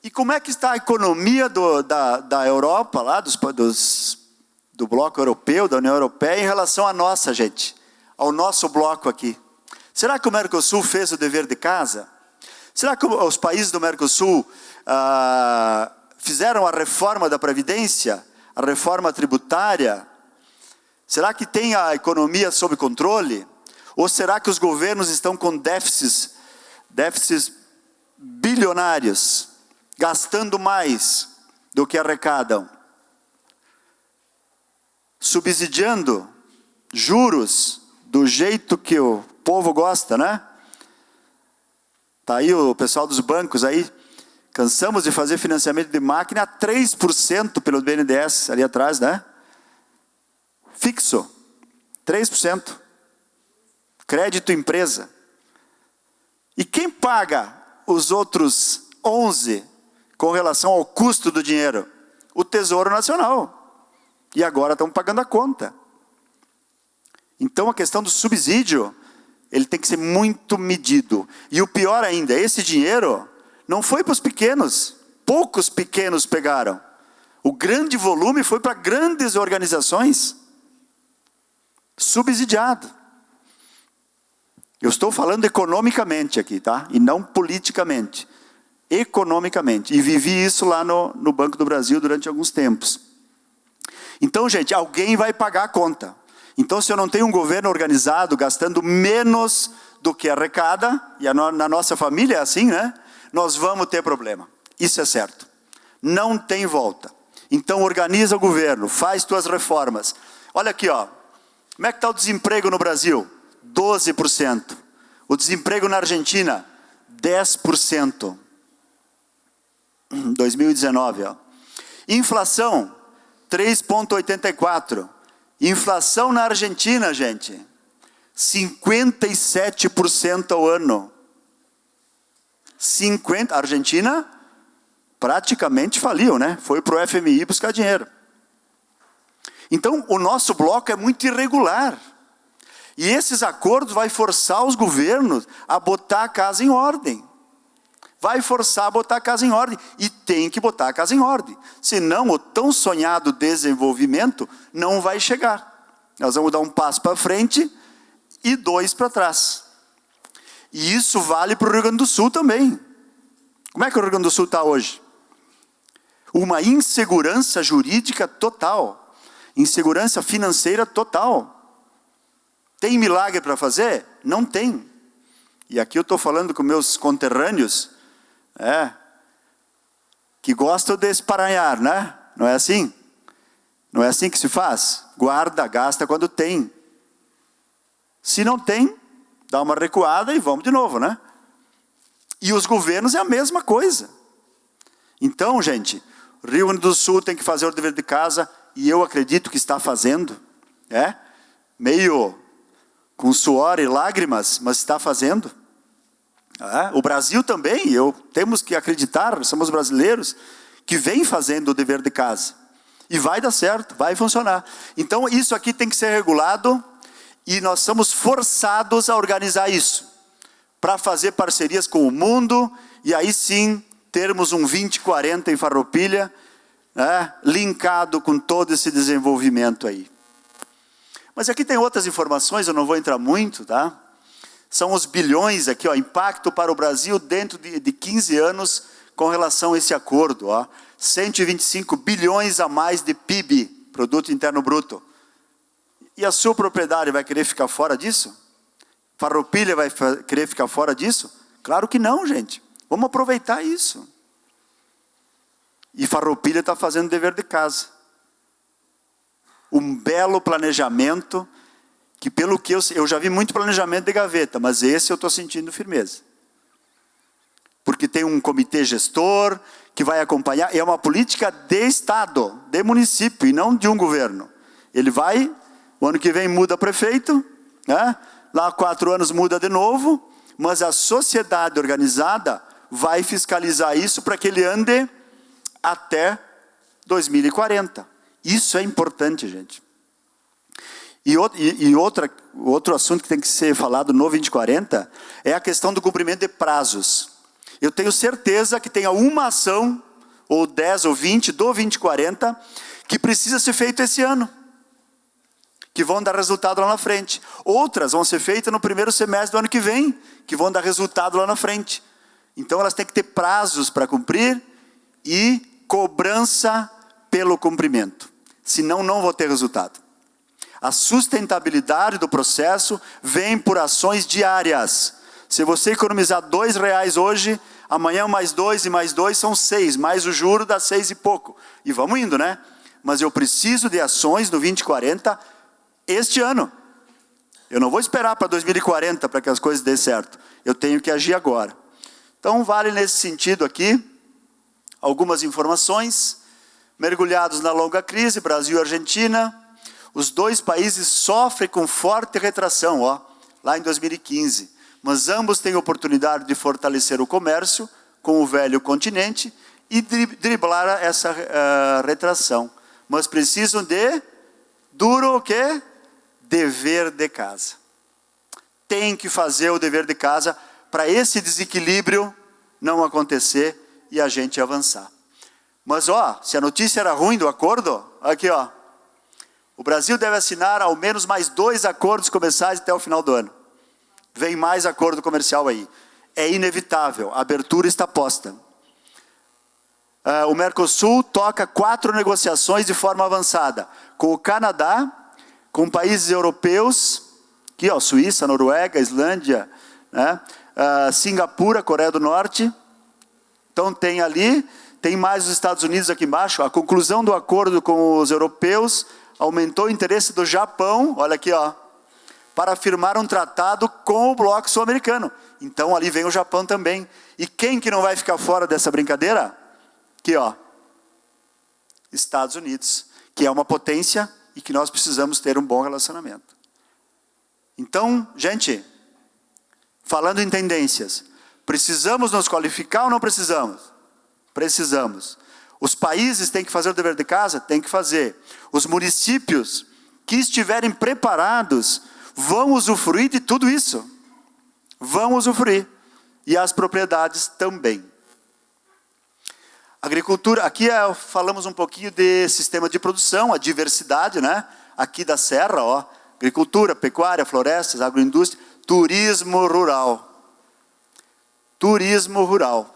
E como é que está a economia da Europa, lá, do bloco europeu, da União Europeia, em relação à nossa, gente? Ao nosso bloco aqui. Será que o Mercosul fez o dever de casa? Será que os países do Mercosul fizeram a reforma da Previdência, a reforma tributária? Será que tem a economia sob controle? Ou será que os governos estão com déficits bilionários? gastando mais do que arrecadam, subsidiando juros do jeito que o povo gosta, né? Tá aí o pessoal dos bancos aí, cansamos de fazer financiamento de máquina a 3% pelo BNDES, ali atrás, né? Fixo, 3%. Crédito empresa. E quem paga os outros 11% com relação ao custo do dinheiro? O Tesouro Nacional. E agora estão pagando a conta. Então a questão do subsídio, ele tem que ser muito medido. E o pior ainda, esse dinheiro não foi para os pequenos. Poucos pequenos pegaram. O grande volume foi para grandes organizações. Subsidiado. Eu estou falando economicamente aqui, tá? E não politicamente. Economicamente. E vivi isso lá no Banco do Brasil durante alguns tempos. Então, gente, alguém vai pagar a conta. Então, se eu não tenho um governo organizado, gastando menos do que arrecada, e na nossa família é assim, né? Nós vamos ter problema. Isso é certo. Não tem volta. Então, organiza o governo, faz tuas reformas. Olha aqui, ó. Como é que está o desemprego no Brasil? 12%. O desemprego na Argentina, 10%. 2019, ó. Inflação, 3,84%. Inflação na Argentina, gente, 57% ao ano. A Argentina praticamente faliu, né? Foi para o FMI buscar dinheiro. Então, o nosso bloco é muito irregular. E esses acordos vai forçar os governos a botar a casa em ordem. Vai forçar a botar a casa em ordem. E tem que botar a casa em ordem. Senão, o tão sonhado desenvolvimento não vai chegar. Nós vamos dar um passo para frente e 2 para trás. E isso vale para o Rio Grande do Sul também. Como é que o Rio Grande do Sul está hoje? Uma insegurança jurídica total. Insegurança financeira total. Tem milagre para fazer? Não tem. E aqui eu estou falando com meus conterrâneos, que gostam de esparanhar, né? Não é assim? Não é assim que se faz? Guarda, gasta quando tem. Se não tem, dá uma recuada e vamos de novo, né? E os governos é a mesma coisa. Então, gente, o Rio Grande do Sul tem que fazer o dever de casa, e eu acredito que está fazendo, meio com suor e lágrimas, mas está fazendo. O Brasil também, temos que acreditar, somos brasileiros, que vem fazendo o dever de casa. E vai dar certo, vai funcionar. Então isso aqui tem que ser regulado, e nós somos forçados a organizar isso, para fazer parcerias com o mundo, e aí sim, termos um 2040 em Farroupilha, linkado com todo esse desenvolvimento aí. Mas aqui tem outras informações, eu não vou entrar muito, tá? São os bilhões aqui, ó, impacto para o Brasil dentro de 15 anos com relação a esse acordo, ó. 125 bilhões a mais de PIB, Produto Interno Bruto. E a sua propriedade vai querer ficar fora disso? Farroupilha vai querer ficar fora disso? Claro que não, gente. Vamos aproveitar isso. E Farroupilha está fazendo o dever de casa. Um belo planejamento, que pelo que eu já vi muito planejamento de gaveta, mas esse eu estou sentindo firmeza. Porque tem um comitê gestor que vai acompanhar, é uma política de Estado, de município, e não de um governo. Ele vai, o ano que vem muda prefeito, lá 4 anos muda de novo, mas a sociedade organizada vai fiscalizar isso para que ele ande até 2040. Isso é importante, gente. Outro assunto que tem que ser falado no 2040 é a questão do cumprimento de prazos. Eu tenho certeza que tenha uma ação, ou 10 ou 20, do 2040, que precisa ser feito esse ano, que vão dar resultado lá na frente. Outras vão ser feitas no primeiro semestre do ano que vem, que vão dar resultado lá na frente. Então elas têm que ter prazos para cumprir e cobrança pelo cumprimento. Senão não vou ter resultado. A sustentabilidade do processo vem por ações diárias. Se você economizar R$2 hoje, amanhã mais 2 e mais 2 são 6, mais o juro dá 6 e pouco. E vamos indo, né? Mas eu preciso de ações do 2040 este ano. Eu não vou esperar para 2040 para que as coisas dêem certo. Eu tenho que agir agora. Então, vale nesse sentido aqui, algumas informações. Mergulhados na longa crise, Brasil e Argentina, os dois países sofrem com forte retração, lá em 2015. Mas ambos têm oportunidade de fortalecer o comércio com o velho continente e driblar essa retração. Mas precisam de duro o quê? Dever de casa. Tem que fazer o dever de casa para esse desequilíbrio não acontecer e a gente avançar. Mas, se a notícia era ruim do acordo, aqui, o Brasil deve assinar ao menos mais 2 acordos comerciais até o final do ano. Vem mais acordo comercial aí. É inevitável, a abertura está posta. O Mercosul toca 4 negociações de forma avançada, com o Canadá, com países europeus, aqui, Suíça, Noruega, Islândia, né? Singapura, Coreia do Norte. Então tem ali... Tem mais os Estados Unidos aqui embaixo. A conclusão do acordo com os europeus aumentou o interesse do Japão, olha aqui, para firmar um tratado com o bloco sul-americano. Então ali vem o Japão também. E quem que não vai ficar fora dessa brincadeira? Aqui, Estados Unidos, que é uma potência e que nós precisamos ter um bom relacionamento. Então, gente, falando em tendências, precisamos nos qualificar ou não precisamos? Precisamos. Os países têm que fazer o dever de casa? Tem que fazer. Os municípios que estiverem preparados vão usufruir de tudo isso. Vão usufruir. E as propriedades também. Agricultura, aqui falamos um pouquinho de sistema de produção, a diversidade, né? Aqui da serra, agricultura, pecuária, florestas, agroindústria, turismo rural. Turismo rural.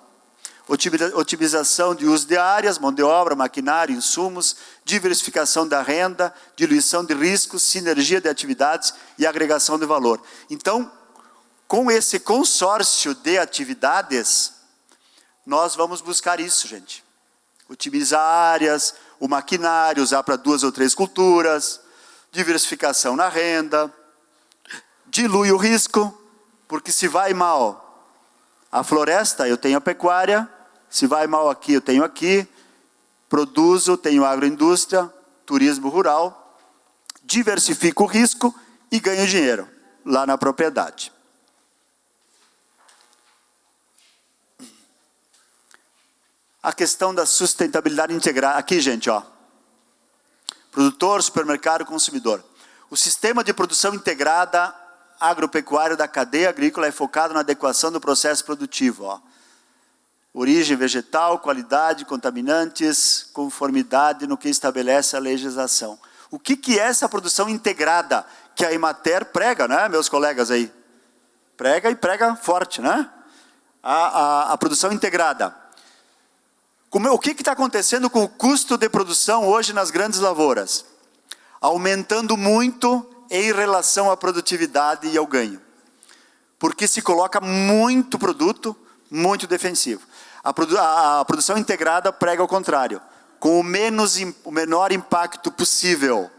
Otimização de uso de áreas, mão de obra, maquinário, insumos, diversificação da renda, diluição de riscos, sinergia de atividades e agregação de valor. Então, com esse consórcio de atividades, nós vamos buscar isso, gente. Otimizar áreas, o maquinário, usar para 2 ou 3 culturas, diversificação na renda, dilui o risco, porque se vai mal a floresta, eu tenho a pecuária. Se vai mal aqui, eu tenho aqui. Produzo, tenho agroindústria, turismo rural. Diversifico o risco e ganho dinheiro lá na propriedade. A questão da sustentabilidade integrada. Aqui, gente, Produtor, supermercado, consumidor. O sistema de produção integrada agropecuária da cadeia agrícola é focado na adequação do processo produtivo, Origem vegetal, qualidade, contaminantes, conformidade no que estabelece a legislação. O que é essa produção integrada que a Emater prega, né, meus colegas aí? Prega e prega forte, né? A produção integrada. O que está acontecendo com o custo de produção hoje nas grandes lavouras? Aumentando muito em relação à produtividade e ao ganho. Porque se coloca muito produto, muito defensivo. A produção integrada prega o contrário. Com o menor impacto possível.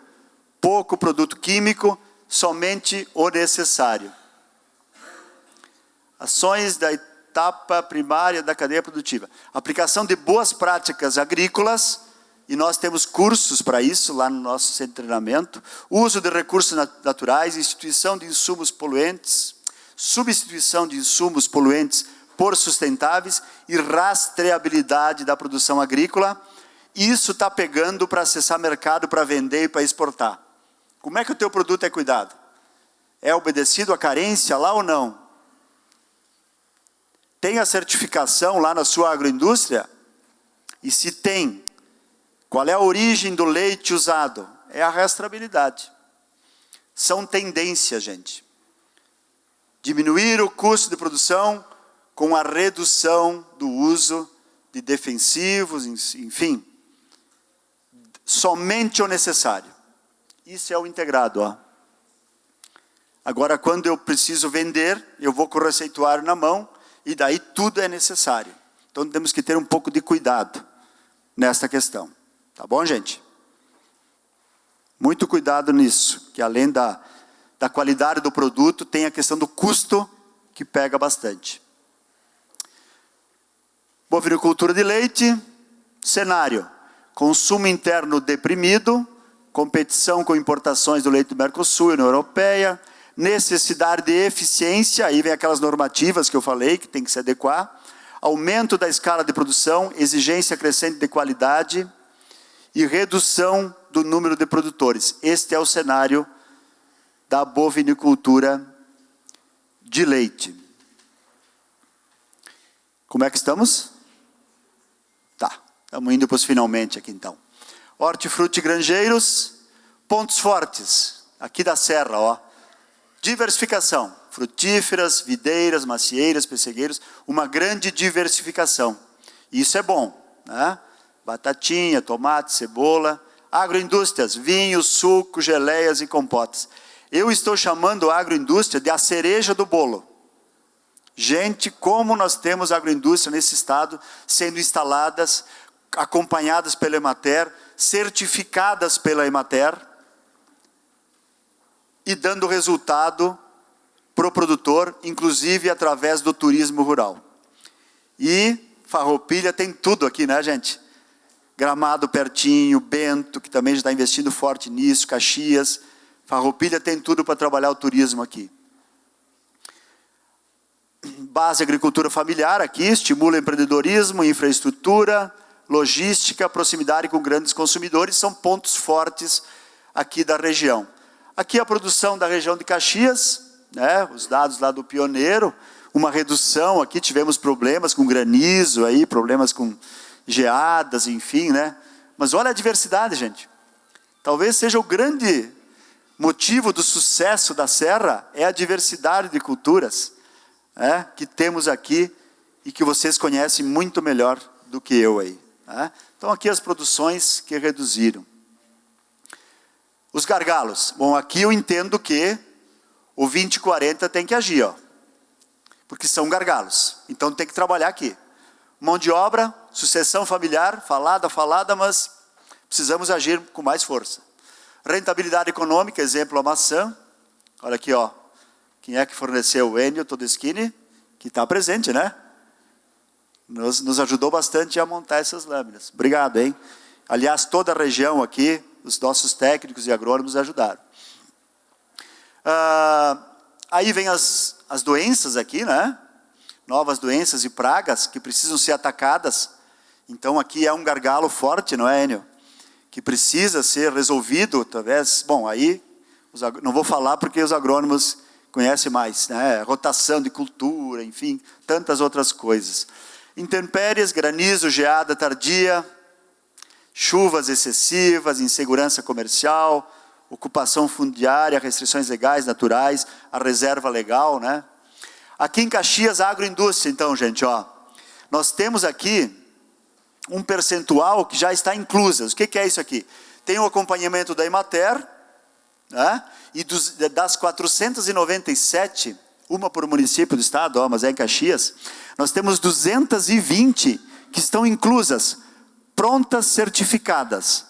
Pouco produto químico, somente o necessário. Ações da etapa primária da cadeia produtiva. Aplicação de boas práticas agrícolas, e nós temos cursos para isso lá no nosso centro de treinamento. Uso de recursos naturais, instituição de insumos poluentes, substituição de insumos poluentes por sustentáveis e rastreabilidade da produção agrícola. Isso está pegando para acessar mercado, para vender e para exportar. Como é que o teu produto é cuidado? É obedecido à carência lá ou não? Tem a certificação lá na sua agroindústria? E se tem, qual é a origem do leite usado? É a rastreabilidade. São tendências, gente. Diminuir o custo de produção com a redução do uso de defensivos, enfim. Somente o necessário. Isso é o integrado, Agora, quando eu preciso vender, eu vou com o receituário na mão, e daí tudo é necessário. Então temos que ter um pouco de cuidado nesta questão. Tá bom, gente? Muito cuidado nisso, que além da qualidade do produto, tem a questão do custo, que pega bastante. Bovinocultura de leite, cenário. Consumo interno deprimido, competição com importações do leite do Mercosul e União Europeia, necessidade de eficiência, aí vem aquelas normativas que eu falei, que tem que se adequar, aumento da escala de produção, exigência crescente de qualidade e redução do número de produtores. Este é o cenário da bovinicultura de leite. Como é que estamos? Tá, estamos indo para os finalmente aqui então. Hortifruti Grangeiros, pontos fortes, aqui da Serra, ó. Diversificação, frutíferas, videiras, macieiras, pessegueiros, uma grande diversificação. Isso é bom, né? Batatinha, tomate, cebola. Agroindústrias, vinhos, suco, geleias e compotas. Eu estou chamando a agroindústria de a cereja do bolo. Gente, como nós temos agroindústria nesse estado, sendo instaladas, acompanhadas pela Emater, certificadas pela Emater, e dando resultado para o produtor, inclusive através do turismo rural. E Farroupilha tem tudo aqui, né, gente? Gramado pertinho, Bento, que também já está investindo forte nisso, Caxias. Farroupilha tem tudo para trabalhar o turismo aqui. Base agricultura familiar aqui, estimula empreendedorismo, infraestrutura, logística, proximidade com grandes consumidores, são pontos fortes aqui da região. Aqui a produção da região de Caxias, né, os dados lá do Pioneiro, uma redução aqui, tivemos problemas com granizo, aí, problemas com geadas, enfim, né? Mas olha a diversidade, gente. Talvez seja o grande motivo do sucesso da Serra, é a diversidade de culturas, né, que temos aqui e que vocês conhecem muito melhor do que eu aí. Né? Então aqui as produções que reduziram. Os gargalos. Bom, aqui eu entendo que o 2040 tem que agir, ó, porque são gargalos. Então tem que trabalhar aqui. Mão de obra, sucessão familiar, falada, mas precisamos agir com mais força. Rentabilidade econômica, exemplo a maçã. Olha aqui, ó. Quem é que forneceu? O Enio Todeschini, que está presente, né? Nos ajudou bastante a montar essas lâminas. Obrigado, hein? Aliás, toda a região aqui, os nossos técnicos e agrônomos ajudaram. Aí vem as doenças aqui, né? Novas doenças e pragas que precisam ser atacadas. Então aqui é um gargalo forte, não é, Enio? Que precisa ser resolvido através... Bom, aí, não vou falar porque os agrônomos conhecem mais, né? Rotação de cultura, enfim, tantas outras coisas. Intempéries, granizo, geada tardia, chuvas excessivas, insegurança comercial, ocupação fundiária, restrições legais, naturais, a reserva legal, né? Aqui em Caxias, a agroindústria, então, gente, ó, nós temos aqui um percentual que já está inclusa. O que é isso aqui? Tem o acompanhamento da Emater, né? E das 497, uma por município do estado, ó, mas é em Caxias, nós temos 220 que estão inclusas, prontas, certificadas.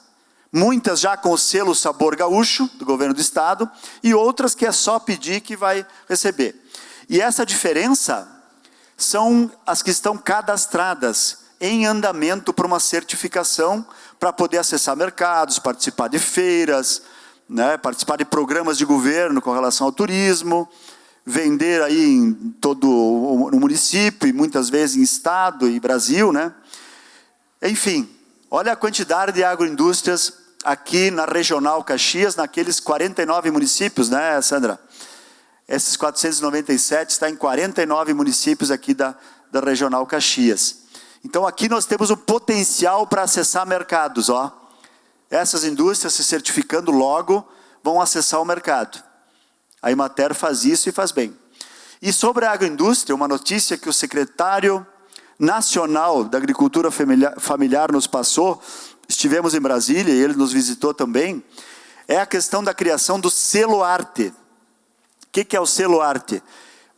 Muitas já com o selo Sabor Gaúcho, do governo do estado, e outras que é só pedir que vai receber. E essa diferença são as que estão cadastradas em andamento para uma certificação, para poder acessar mercados, participar de feiras, né, participar de programas de governo com relação ao turismo, vender aí em todo o município, e muitas vezes em estado e Brasil, né? Enfim, olha a quantidade de agroindústrias aqui na Regional Caxias, naqueles 49 municípios, né, Sandra? Esses 497 está em 49 municípios aqui da Regional Caxias. Então aqui nós temos o potencial para acessar mercados, ó. Essas indústrias se certificando logo vão acessar o mercado. A Emater faz isso e faz bem. E sobre a agroindústria, uma notícia que o secretário nacional da Agricultura Familiar nos passou, estivemos em Brasília e ele nos visitou também, é a questão da criação do selo Arte. O que é o selo Arte?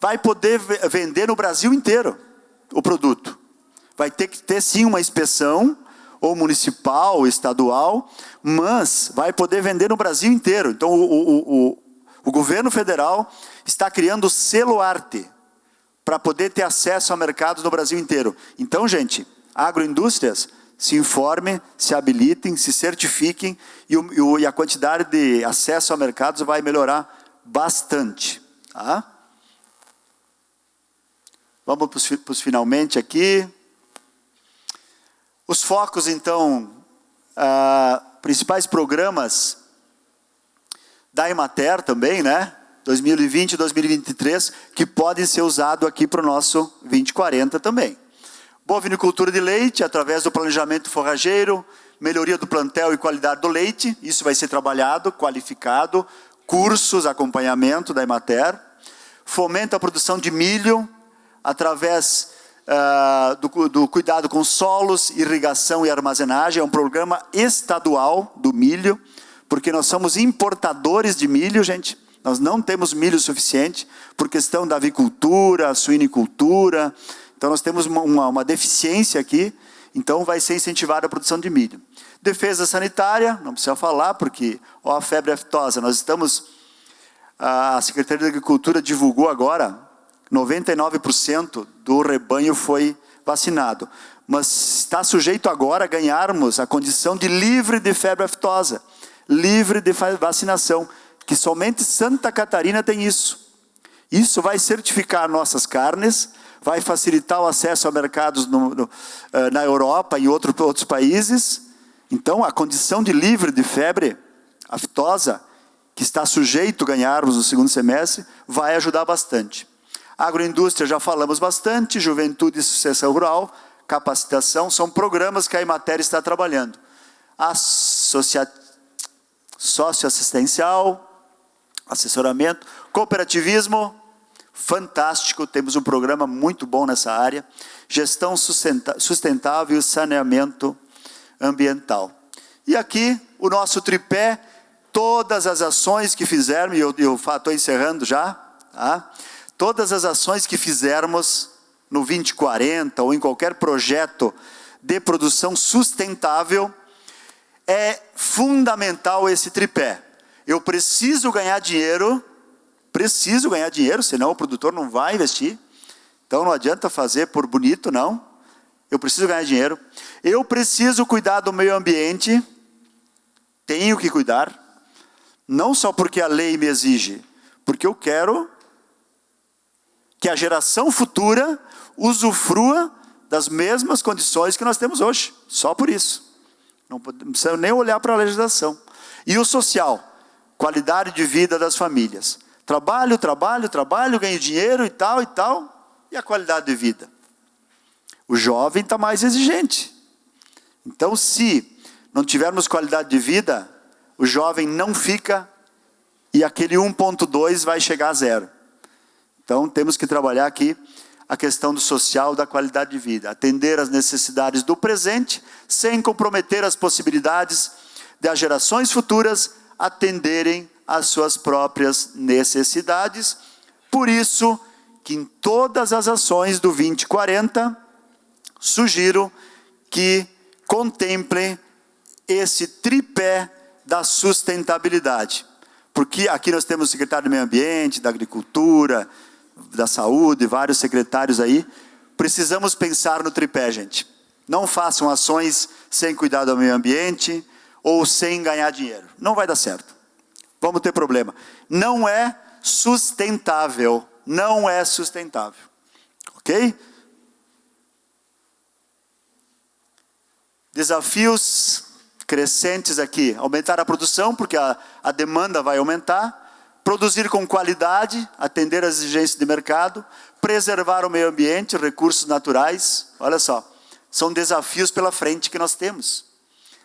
vai poder vender no Brasil inteiro o produto. Vai ter que ter sim uma inspeção, ou municipal, ou estadual, mas vai poder vender no Brasil inteiro. Então o governo federal está criando o selo Arte, para poder ter acesso a mercados no Brasil inteiro. Então, gente, agroindústrias, se informem, se habilitem, se certifiquem, e a quantidade de acesso a mercados vai melhorar bastante. Tá? Vamos para os finalmente aqui. Os focos, então, principais programas da Emater também, né? 2020 e 2023, que podem ser usados aqui para o nosso 2040 também. Bovinicultura de leite, através do planejamento forrageiro, melhoria do plantel e qualidade do leite, isso vai ser trabalhado, qualificado, cursos, acompanhamento da Emater. Fomenta a produção de milho, através do cuidado com solos, irrigação e armazenagem. É um programa estadual do milho, porque nós somos importadores de milho, gente. Nós não temos milho suficiente, por questão da avicultura, suinicultura. Então nós temos uma deficiência aqui, então vai ser incentivada a produção de milho. Defesa sanitária, não precisa falar, porque a febre aftosa, a Secretaria da Agricultura divulgou agora, 99% do rebanho foi vacinado. Mas está sujeito agora a ganharmos a condição de livre de febre aftosa, livre de vacinação, que somente Santa Catarina tem isso. Isso vai certificar nossas carnes, vai facilitar o acesso a mercados na Europa e em outros países. Então, a condição de livre de febre aftosa, que está sujeito a ganharmos no segundo semestre, vai ajudar bastante. Agroindústria, já falamos bastante, juventude e sucessão rural, capacitação, são programas que a Emater está trabalhando. Socioassistencial, assessoramento, cooperativismo, fantástico, temos um programa muito bom nessa área, gestão sustentável e saneamento ambiental. E aqui, o nosso tripé, todas as ações que fizermos, e eu estou encerrando já, tá? Todas as ações que fizermos no 2040 ou em qualquer projeto de produção sustentável, é fundamental esse tripé. Eu preciso ganhar dinheiro, senão o produtor não vai investir. Então não adianta fazer por bonito, não. Eu preciso ganhar dinheiro. Eu preciso cuidar do meio ambiente, tenho que cuidar, não só porque a lei me exige, porque eu quero que a geração futura usufrua das mesmas condições que nós temos hoje, só por isso. Não precisa nem olhar para a legislação. E o social, qualidade de vida das famílias. Trabalho, ganho dinheiro e tal, e a qualidade de vida. O jovem está mais exigente. Então, se não tivermos qualidade de vida, o jovem não fica, e aquele 1,2 vai chegar a 0. Então, temos que trabalhar aqui a questão do social, da qualidade de vida. Atender às necessidades do presente, sem comprometer as possibilidades de as gerações futuras atenderem às suas próprias necessidades. Por isso, que em todas as ações do 2040, sugiro que contemplem esse tripé da sustentabilidade. Porque aqui nós temos o secretário do Meio Ambiente, da Agricultura, da Saúde, vários secretários aí. Precisamos pensar no tripé, gente. Não façam ações sem cuidar do meio ambiente ou sem ganhar dinheiro. Não vai dar certo. Vamos ter problema. Não é sustentável. Não é sustentável. Ok? Desafios crescentes aqui. Aumentar a produção, porque a demanda vai aumentar. Produzir com qualidade, atender às exigências de mercado, preservar o meio ambiente, recursos naturais. Olha só, são desafios pela frente que nós temos.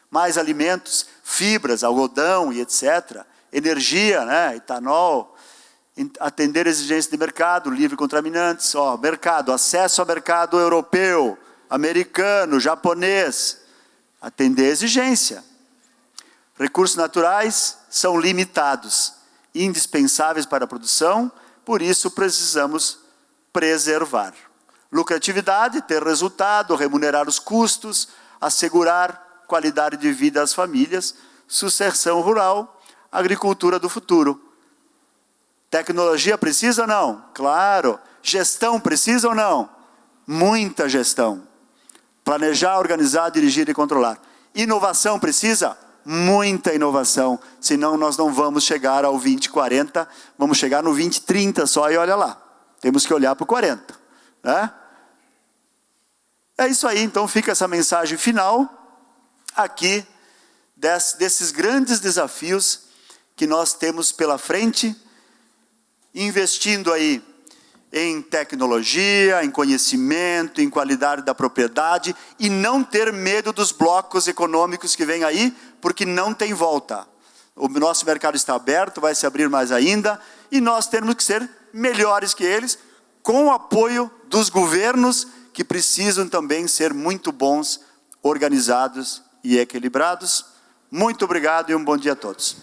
Mais alimentos, fibras, algodão e etc. Energia, né, etanol, atender às exigências de mercado, livre contaminantes, mercado, acesso ao mercado europeu, americano, japonês, atender a exigência. Recursos naturais são limitados, indispensáveis para a produção, por isso precisamos preservar. Lucratividade, ter resultado, remunerar os custos, assegurar qualidade de vida às famílias, sucessão rural, agricultura do futuro. Tecnologia precisa ou não? Claro. Gestão precisa ou não? Muita gestão. Planejar, organizar, dirigir e controlar. Inovação precisa? Muita inovação. Senão nós não vamos chegar ao 2040, vamos chegar no 2030 só e olha lá. Temos que olhar para o 40. Né? É isso aí, então fica essa mensagem final aqui desses grandes desafios que nós temos pela frente, investindo aí em tecnologia, em conhecimento, em qualidade da propriedade e não ter medo dos blocos econômicos que vêm aí, porque não tem volta. O nosso mercado está aberto, vai se abrir mais ainda e nós temos que ser melhores que eles, com o apoio dos governos que precisam também ser muito bons, organizados e equilibrados. Muito obrigado e um bom dia a todos.